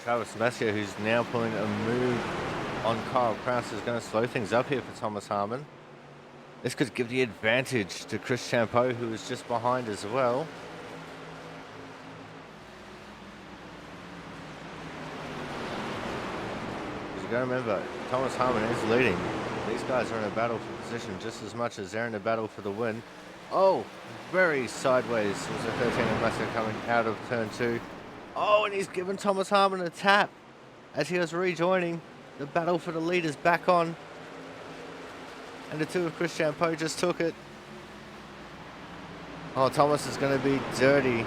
Travis Massio, who's now pulling a move on Kyle Kraus, is going to slow things up here for Thomas Harmon. This could give the advantage to Chris Champeau, who is just behind as well. Because you've got to remember, Thomas Harmon is leading. These guys are in a battle for position just as much as they're in a battle for the win. Oh, very sideways was a 13 of Massio coming out of turn 2. Oh, and he's given Thomas Harmon a tap as he was rejoining. The battle for the lead is back on. And the 2 of Chris Champeau just took it. Oh, Thomas is going to be dirty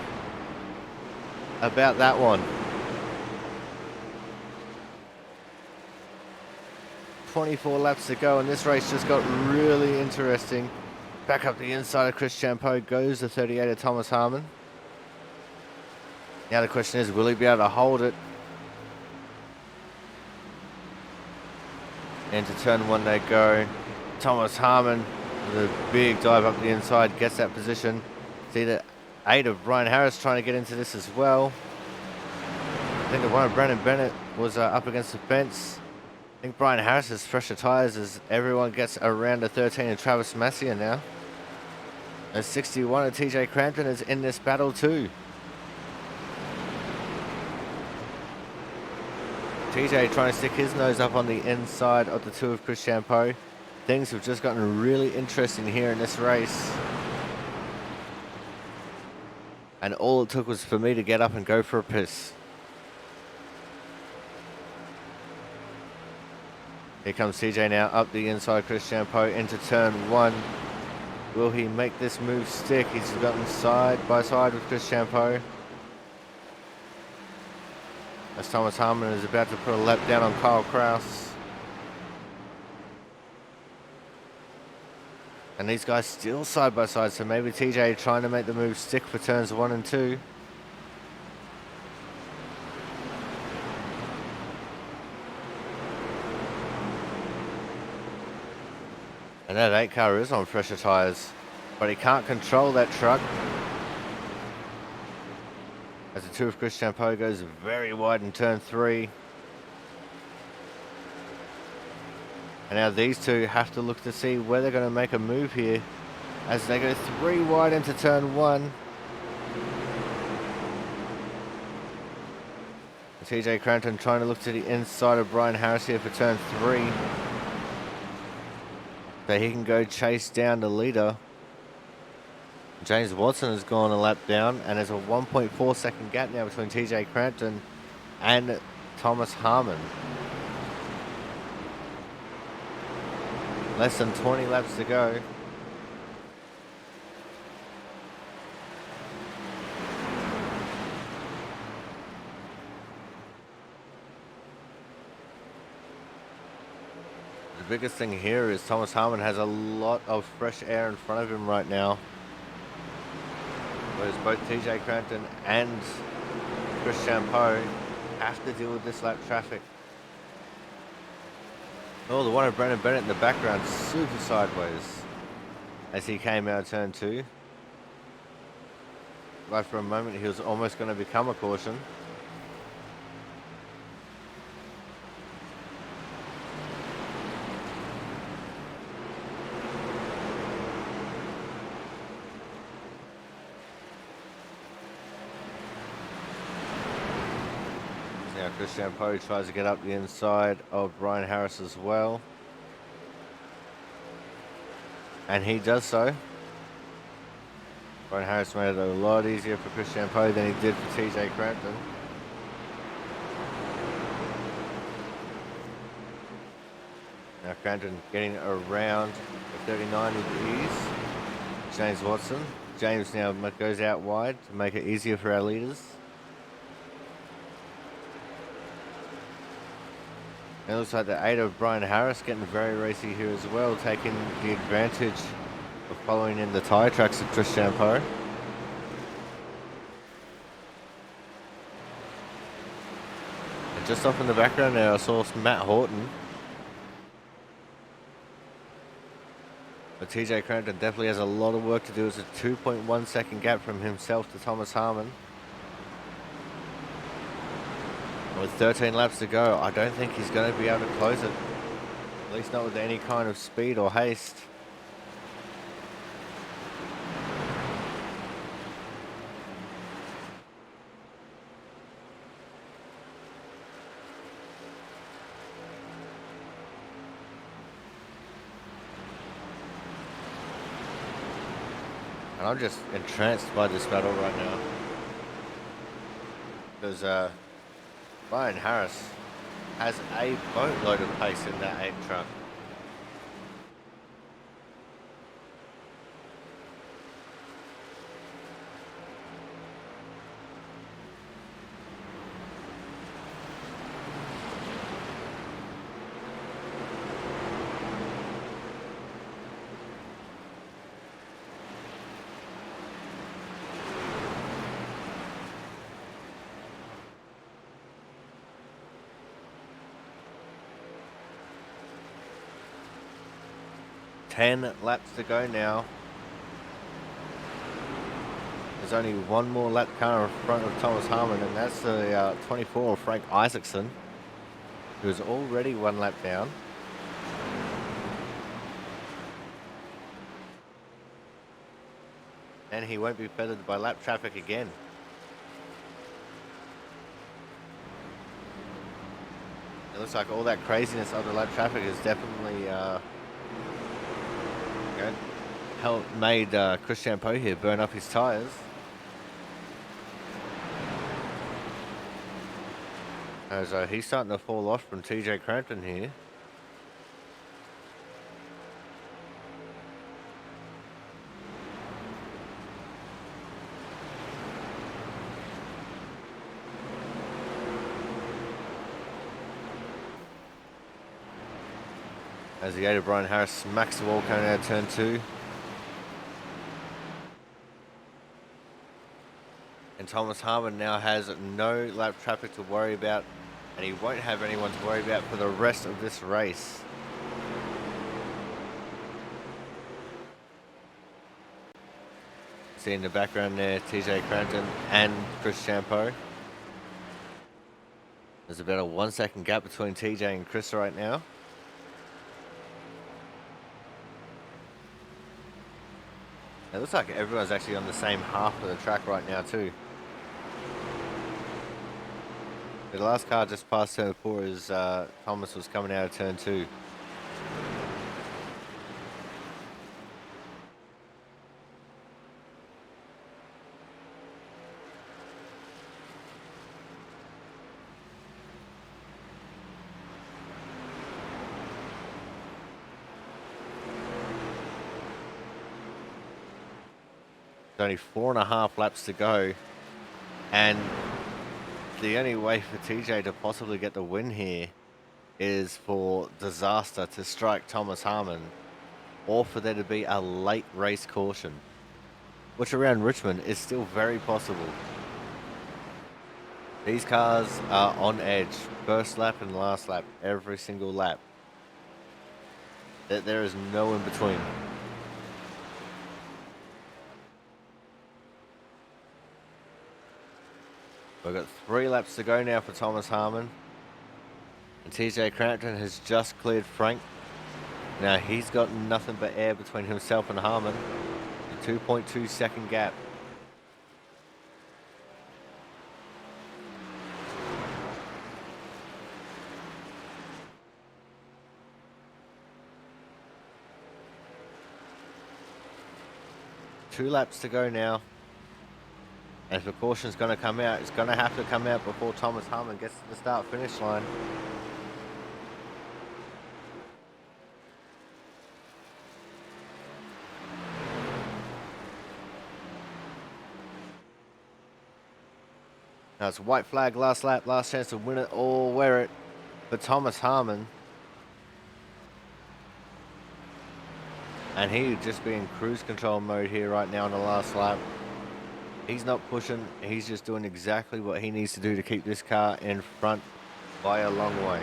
about that one. 24 laps to go, and this race just got really interesting. Back up the inside of Chris Champeau goes the 38 of Thomas Harmon. Now the question is, will he be able to hold it? Into turn 1 they go. Thomas Harmon with a big dive up the inside, gets that position. See the 8 of Brian Harris trying to get into this as well. I think the 1 of Brandon Bennett was up against the fence. I think Brian Harris has fresher tyres as everyone gets around the 13 of Travis Massio now. And 61 of TJ Crampton is in this battle too. TJ trying to stick his nose up on the inside of the 2 of Chris Champeau. Things have just gotten really interesting here in this race. And all it took was for me to get up and go for a piss. Here comes TJ now up the inside Chris Champeau into turn 1. Will he make this move stick? He's gotten side by side with Chris Champeau. As Thomas Harmon is about to put a lap down on Kyle Kraus. And these guys still side by side, so maybe TJ trying to make the move stick for turns 1 and 2. And that 8 car is on fresher tyres, but he can't control that truck. As the 2 of Chris Champeau goes very wide in turn 3. And now these 2 have to look to see where they're going to make a move here as they go 3 wide into turn 1. TJ Crampton trying to look to the inside of Brian Harris here for turn 3. So he can go chase down the leader. James Watson has gone a lap down, and there's a 1.4 second gap now between TJ Crampton and Thomas Harmon. Less than 20 laps to go. The biggest thing here is Thomas Harmon has a lot of fresh air in front of him right now. Whereas both TJ Crampton and Chris Champeau have to deal with this lap traffic. Oh, the 1 of Brandon Bennett in the background, super sideways as he came out of turn 2. Right for a moment, he was almost going to become a caution. Now Chris Champeau tries to get up the inside of Brian Harris as well. And he does so. Brian Harris made it a lot easier for Chris Champeau than he did for TJ Crampton. Now Crampton getting around the 39 with ease. James Watson. James now goes out wide to make it easier for our leaders. It looks like the 8 of Brian Harris getting very racy here as well, taking the advantage of following in the tyre tracks of Chris Champeau. And just off in the background there, I saw Matt Horton. But TJ Crampton definitely has a lot of work to do. It's a 2.1 second gap from himself to Thomas Harmon. With 13 laps to go, I don't think he's going to be able to close it. At least not with any kind of speed or haste. And I'm just entranced by this battle right now. Because Brian Harris has a boatload of pace in that 8 truck. Ten laps to go now. There's only one more lap car in front of Thomas Harmon, and that's the 24 Frank Isaacson, who is already 1 lap down. And he won't be feathered by lap traffic again. It looks like all that craziness of the lap traffic has definitely made Chris Champeau here burn up his tyres. As he's starting to fall off from TJ Crampton here. As the 8 of Brian Harris smacks the wall coming out of turn 2. And Thomas Harmon now has no lap traffic to worry about, and he won't have anyone to worry about for the rest of this race. See in the background there, TJ Crampton and Chris Champeau. There's about a 1 second gap between TJ and Chris right now. It looks like everyone's actually on the same half of the track right now too. The last car just passed turn 4 as Thomas was coming out of turn 2. There's only 4.5 laps to go, and the only way for TJ to possibly get the win here is for disaster to strike Thomas Harmon, or for there to be a late race caution, which around Richmond is still very possible. These cars are on edge, first lap and last lap, every single lap. There is no in between. We've got 3 laps to go now for Thomas Harmon. And TJ Crampton has just cleared Frank. Now he's got nothing but air between himself and Harmon. A 2.2 second gap. Two laps to go now. And if the caution's going to come out, it's going to have to come out before Thomas Harmon gets to the start-finish line. Now it's white flag, last lap, last chance to win it or wear it for Thomas Harmon. And he just be in cruise control mode here right now in the last lap. He's not pushing, he's just doing exactly what he needs to do to keep this car in front by a long way.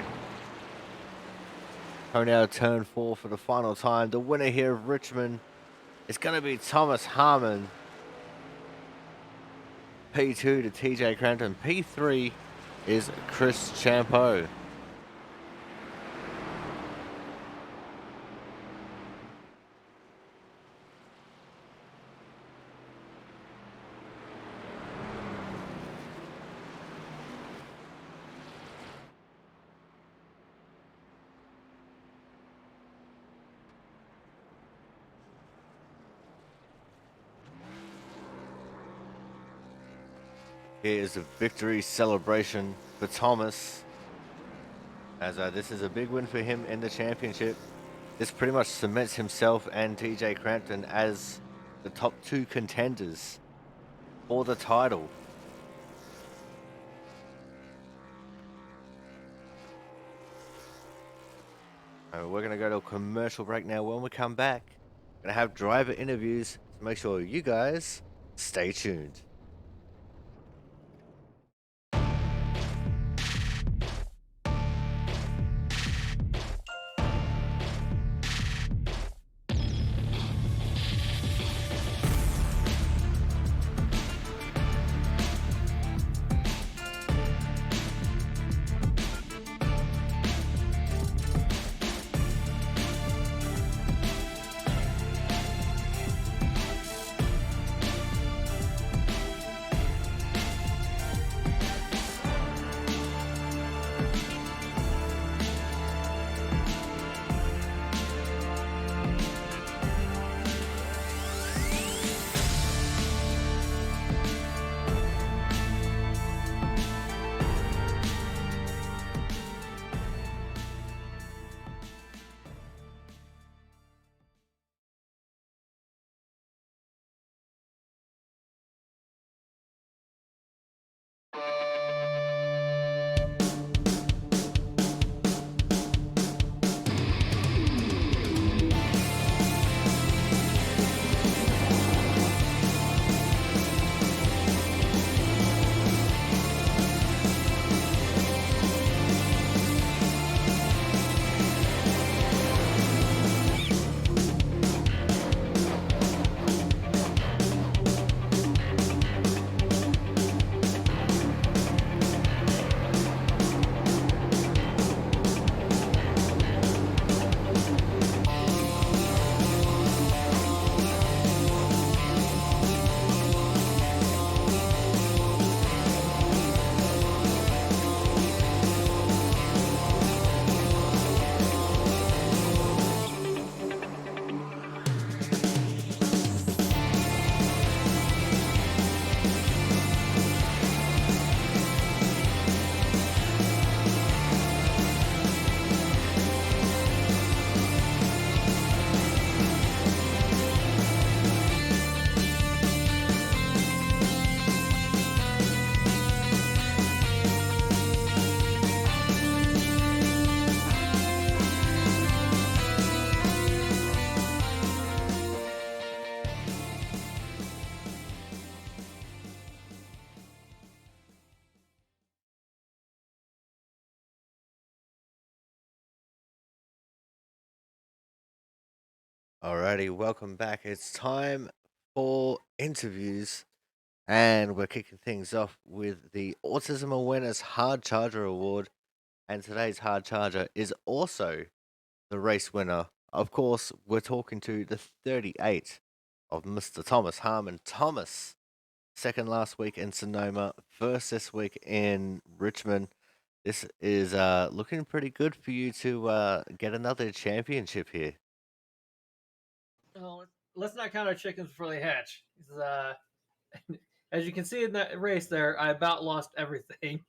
Coming out of turn 4 for the final time. The winner here of Richmond is going to be Thomas Harmon. P2 to TJ Crampton. P3 is Chris Champo. Here is a victory celebration for Thomas, as this is a big win for him in the championship. This pretty much cements himself and TJ Crampton as the top two contenders for the title. We're going to go to a commercial break now. When we come back, we're going to have driver interviews, so make sure you guys stay tuned. Alrighty, welcome back. It's time for interviews, and we're kicking things off with the Autism Awareness Hard Charger Award. And today's Hard Charger is also the race winner. Of course, we're talking to the 38 of Mr. Thomas Harmon. Thomas, second last week in Sonoma, first this week in Richmond. This is looking pretty good for you to get another championship here. Oh, let's not count our chickens before they hatch. As you can see in that race there, I about lost everything.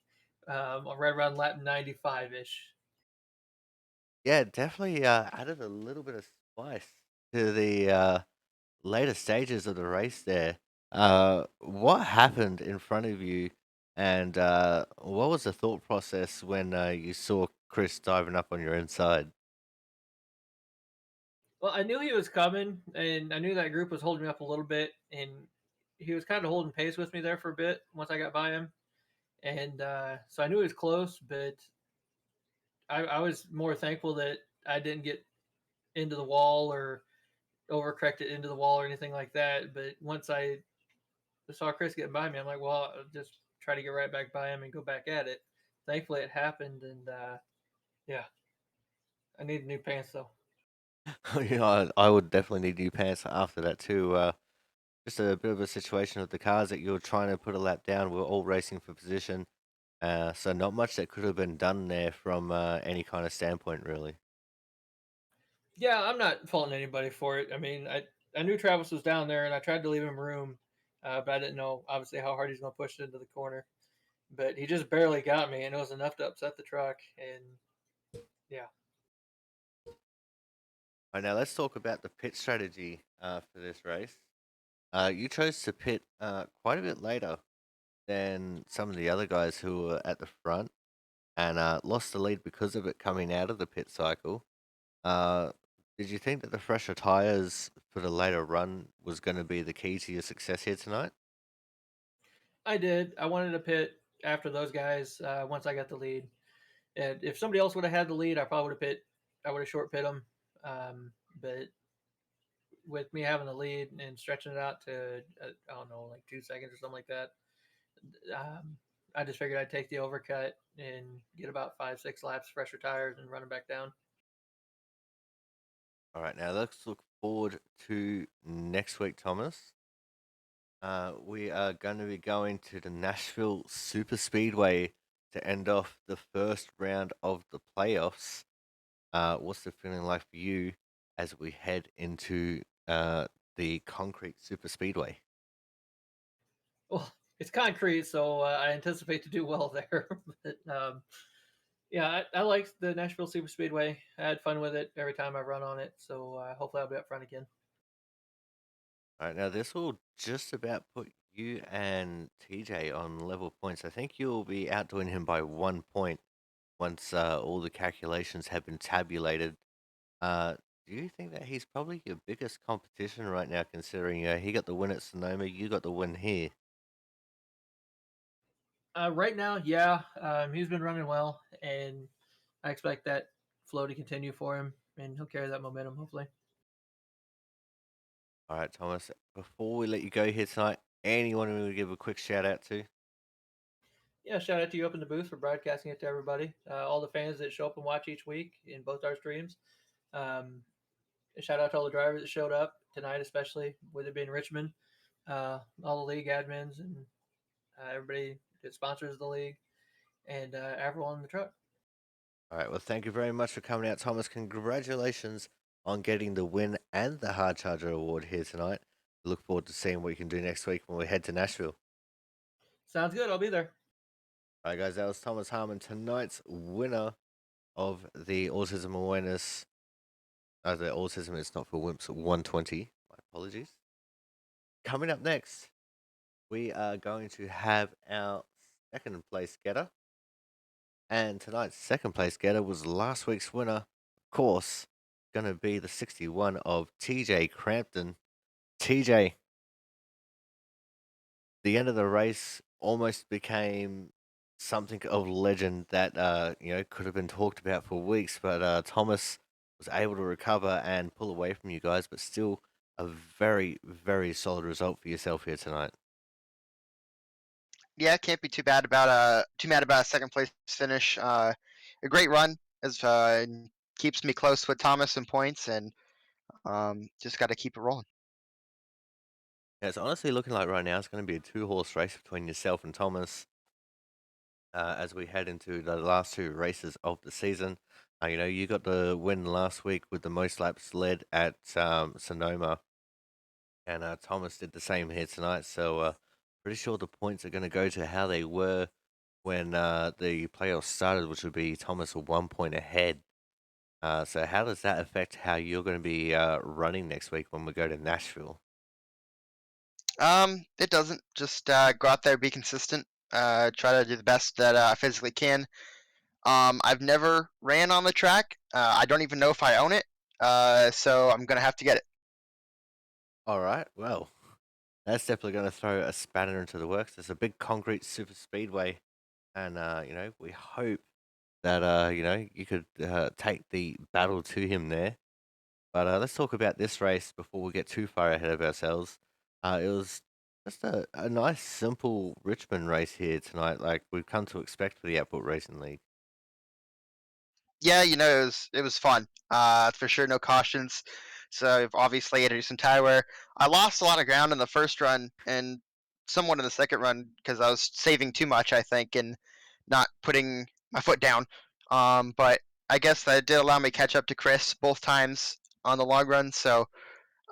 Right around lap 95 ish. Yeah, definitely added a little bit of spice to the later stages of the race there. What happened in front of you, and what was the thought process when you saw Chris diving up on your inside? Well, I knew he was coming, and I knew that group was holding me up a little bit, and he was kind of holding pace with me there for a bit once I got by him. And so I knew he was close, but I was more thankful that I didn't get into the wall or overcorrected into the wall or anything like that. But once I saw Chris getting by me, I'm like, well, I'll just try to get right back by him and go back at it. thankfully it happened, and yeah, I need new pants though. I would definitely need new pants after that too. Just a bit of a situation with the cars that you were trying to put a lap down. We are all racing for position, so not much that could have been done there from any kind of standpoint, really. Yeah, I'm not faulting anybody for it. I mean, I knew Travis was down there, and I tried to leave him room, but I didn't know obviously how hard he's going to push it into the corner. But he just barely got me, and it was enough to upset the truck. And yeah, All right, now let's talk about the pit strategy for this race. You chose to pit quite a bit later than some of the other guys who were at the front and lost the lead because of it coming out of the pit cycle. Uh, did you think that the fresher tires for the later run was going to be the key to your success here tonight? I did. I wanted to pit after those guys once I got the lead. And if somebody else would have had the lead, I probably would have pit. I would have short pit them. But with me having the lead and stretching it out to I don't know, like 2 seconds or something like that, um, I just figured I'd take the overcut and get about 5, 6 laps, fresher tires, and run them back down. All right, now let's look forward to next week, Thomas. We are going to be going to the Nashville Super Speedway to end off the first round of the playoffs. What's the feeling like for you as we head into the concrete super speedway? Well, it's concrete, so I anticipate to do well there. But yeah, I like the Nashville Super Speedway. I had fun with it every time I run on it, so hopefully I'll be up front again. All right, now this will just about put you and TJ on level points. I think you'll be outdoing him by 1 point once all the calculations have been tabulated. Uh, do you think that he's probably your biggest competition right now, considering he got the win at Sonoma, you got the win here? Right now, yeah, he's been running well, and I expect that flow to continue for him, and he'll carry that momentum hopefully. All right, Thomas, before we let you go here tonight, anyone we would give a quick shout out to? Yeah, shout out to you up in the booth for broadcasting it to everybody, all the fans that show up and watch each week in both our streams. Um, Shout out to all the drivers that showed up tonight, especially with it being Richmond. All the league admins and everybody that sponsors the league, and everyone in the truck. All right. Well, thank you very much for coming out, Thomas. Congratulations on getting the win and the Hard Charger Award here tonight. Look forward to seeing what you can do next week when we head to Nashville. Sounds good. I'll be there. All right, guys. That was Thomas Harmon, tonight's winner of the Autism Awareness. The Autism is not for Wimps 120. My apologies. Coming up next, we are going to have our second place getter. And tonight's second place getter was last week's winner, of course, going to be the 61 of TJ Crampton. TJ, the end of the race almost became something of legend that could have been talked about for weeks, but Thomas was able to recover and pull away from you guys, but still a very, very solid result for yourself here tonight. Yeah, can't be too mad about a second place finish. A great run as keeps me close with Thomas in points, and just got to keep it rolling. Yeah, it's honestly looking like right now it's going to be a two-horse race between yourself and Thomas. As we head into the last two races of the season. You got the win last week with the most laps led at Sonoma, and Thomas did the same here tonight. So, pretty sure the points are going to go to how they were when the playoffs started, which would be Thomas 1 point ahead. So, how does that affect how you're going to be running next week when we go to Nashville? It doesn't. Just go out there, be consistent. Try to do the best that I physically can. I've never ran on the track. I don't even know if I own it. So I'm gonna have to get it. All right, well, that's definitely going to throw a spanner into the works. There's a big concrete super speedway, and we hope that you could take the battle to him there. But let's talk about this race before we get too far ahead of ourselves. It was Just a nice, simple Richmond race here tonight, like we've come to expect for the Output Racing League. Yeah, it was fun. For sure, no cautions. So obviously, I had to do some tire wear. I lost a lot of ground in the first run and somewhat in the second run because I was saving too much, I think, and not putting my foot down. But I guess that did allow me to catch up to Chris both times on the long run. So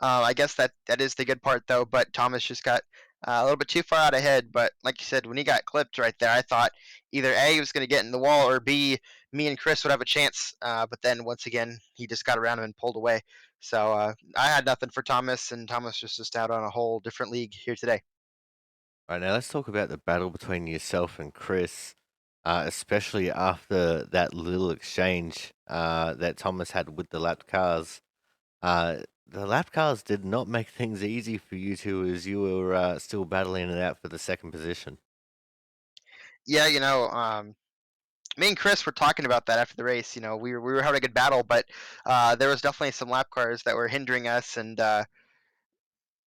I guess that is the good part though. But Thomas just got a little bit too far out ahead. But like you said, when he got clipped right there, I thought either A, he was going to get in the wall, or B, me and Chris would have a chance. But then once again, he just got around him and pulled away. So I had nothing for Thomas, and Thomas was just out on a whole different league here today. Right now, let's talk about the battle between yourself and Chris, especially after that little exchange that Thomas had with the lap cars. The lap cars did not make things easy for you two as you were still battling it out for the second position. Yeah, me and Chris were talking about that after the race. We were having a good battle, but there was definitely some lap cars that were hindering us, and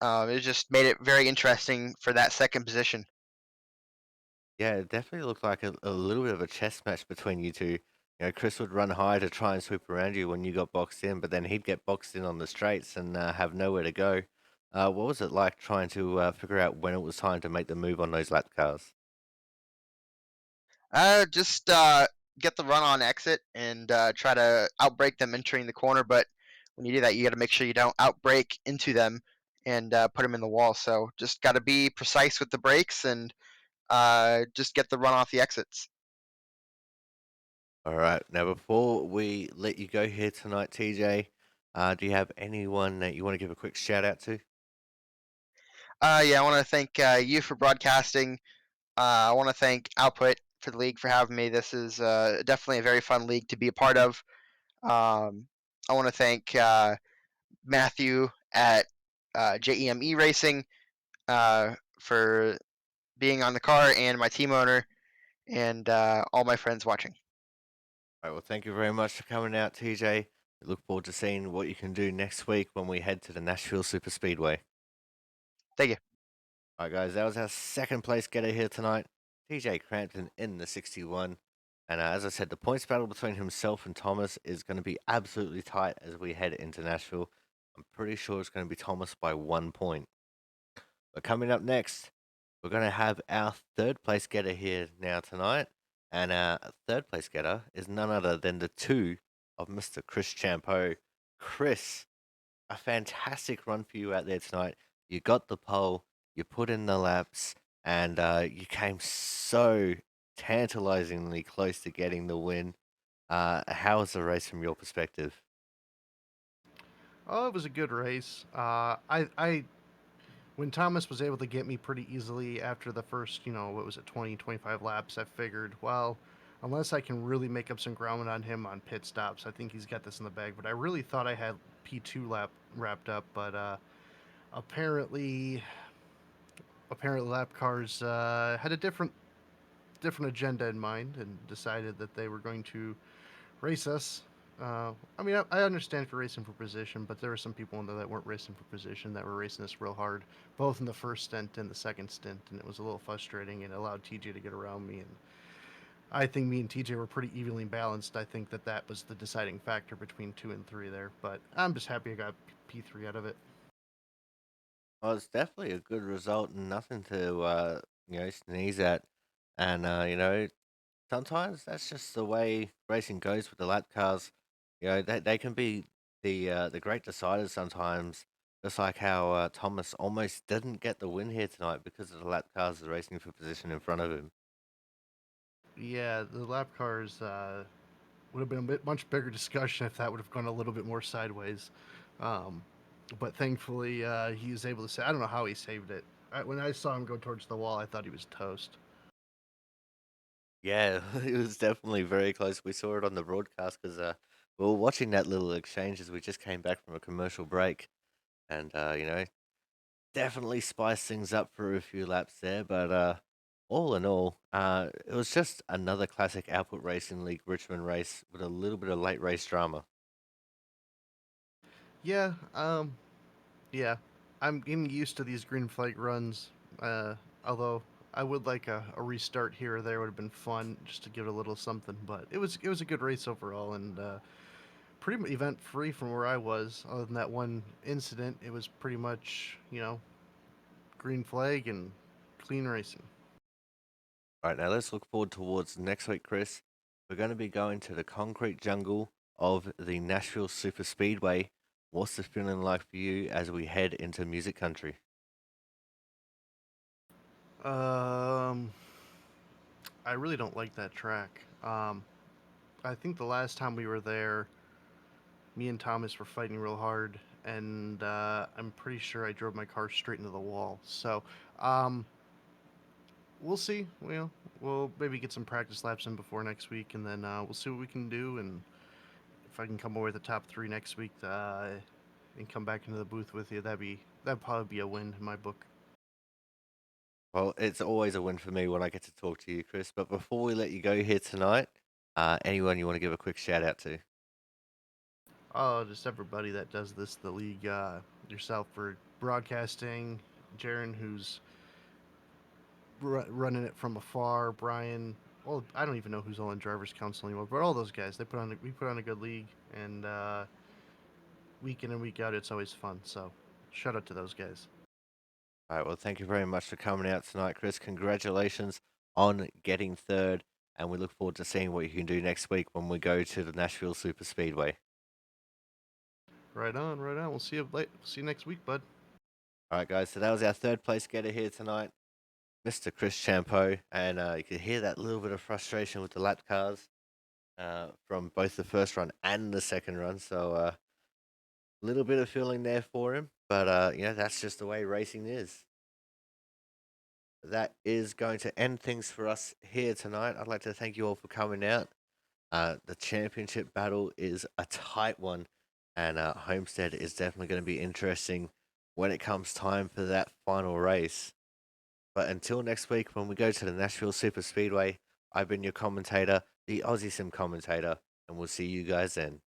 it just made it very interesting for that second position. Yeah, it definitely looked like a little bit of a chess match between you two. Chris would run high to try and sweep around you when you got boxed in, but then he'd get boxed in on the straights and have nowhere to go. What was it like trying to figure out when it was time to make the move on those lap cars? Just get the run on exit and try to outbrake them entering the corner. But when you do that, you got to make sure you don't outbrake into them and put them in the wall. So just got to be precise with the brakes and just get the run off the exits. All right. Now, before we let you go here tonight, TJ, do you have anyone that you want to give a quick shout out to? Yeah, I want to thank you for broadcasting. I want to thank Output for the league for having me. This is definitely a very fun league to be a part of. I want to thank Matthew at JEME Racing for being on the car, and my team owner, and all my friends watching. All right. Well, thank you very much for coming out, TJ. We look forward to seeing what you can do next week when we head to the Nashville Super Speedway. Thank you. All right, guys, that was our second place getter here tonight. TJ Crampton in the 61. And as I said, the points battle between himself and Thomas is going to be absolutely tight as we head into Nashville. I'm pretty sure it's going to be Thomas by 1 point. But coming up next, we're going to have our third place getter here now tonight. And our third place getter is none other than the two of Mr. Chris Champeau. Chris, a fantastic run for you out there tonight. You got the pole, you put in the laps, and you came so tantalizingly close to getting the win. How was the race from your perspective? Oh, it was a good race. When Thomas was able to get me pretty easily after the first, what was it, 20, 25 laps, I figured, well, unless I can really make up some ground on him on pit stops, I think he's got this in the bag. But I really thought I had P2 lap wrapped up, but apparently, apparently lap cars had a different agenda in mind and decided that they were going to race us. I understand for racing for position, but there were some people in there that weren't racing for position that were racing us real hard, both in the first stint and the second stint, and it was a little frustrating and allowed TJ to get around me. And I think me and TJ were pretty evenly balanced. I think that was the deciding factor between 2 and 3 there, but I'm just happy I got P3 out of it. Well, it's definitely a good result and nothing to sneeze at. And sometimes that's just the way racing goes with the lap cars. They can be the great deciders sometimes. Just like how Thomas almost didn't get the win here tonight because of the lap cars racing for position in front of him. Yeah, the lap cars would have been much bigger discussion if that would have gone a little bit more sideways. Um, but thankfully, he was able to say, I don't know how he saved it. When I saw him go towards the wall, I thought he was toast. Yeah, it was definitely very close. We saw it on the broadcast because we were watching that little exchange as we just came back from a commercial break, and definitely spiced things up for a few laps there. But all in all, it was just another classic Output Racing League Richmond race with a little bit of late race drama. Yeah, yeah. I'm getting used to these green flag runs. Although I would like a restart here or there would have been fun just to give it a little something. But it was a good race overall and pretty much event free from where I was. Other than that one incident, it was pretty much green flag and clean racing. All right, now let's look forward towards next week, Chris. We're going to be going to the concrete jungle of the Nashville Super Speedway. What's the feeling like for you as we head into music country? Um, I really don't like that track. I think the last time we were there, me and Thomas were fighting real hard, and I'm pretty sure I drove my car straight into the wall. So, um, we'll see. We'll maybe get some practice laps in before next week, and then we'll see what we can do. And if I can come away with the top three next week, and come back into the booth with you, that'd probably be a win in my book. Well, it's always a win for me when I get to talk to you, Chris. But before we let you go here tonight, anyone you want to give a quick shout out to? Oh, just everybody that does this, the league, yourself for broadcasting, Jaron, who's running it from afar, Brian. Well, I don't even know who's all in drivers' council anymore, but all those guys, we put on a good league, and week in and week out, it's always fun. So, shout out to those guys. All right, well, thank you very much for coming out tonight, Chris. Congratulations on getting third, and we look forward to seeing what you can do next week when we go to the Nashville Super Speedway. Right on, right on. We'll see you late. See you next week, bud. All right, guys, so that was our third place getter here tonight, Mr. Chris Champeau, and you could hear that little bit of frustration with the lap cars from both the first run and the second run. So a little bit of feeling there for him, but that's just the way racing is. That is going to end things for us here tonight. I'd like to thank you all for coming out. The championship battle is a tight one, and Homestead is definitely going to be interesting when it comes time for that final race. But until next week, when we go to the Nashville Super Speedway, I've been your commentator, the Aussie Sim commentator, and we'll see you guys then.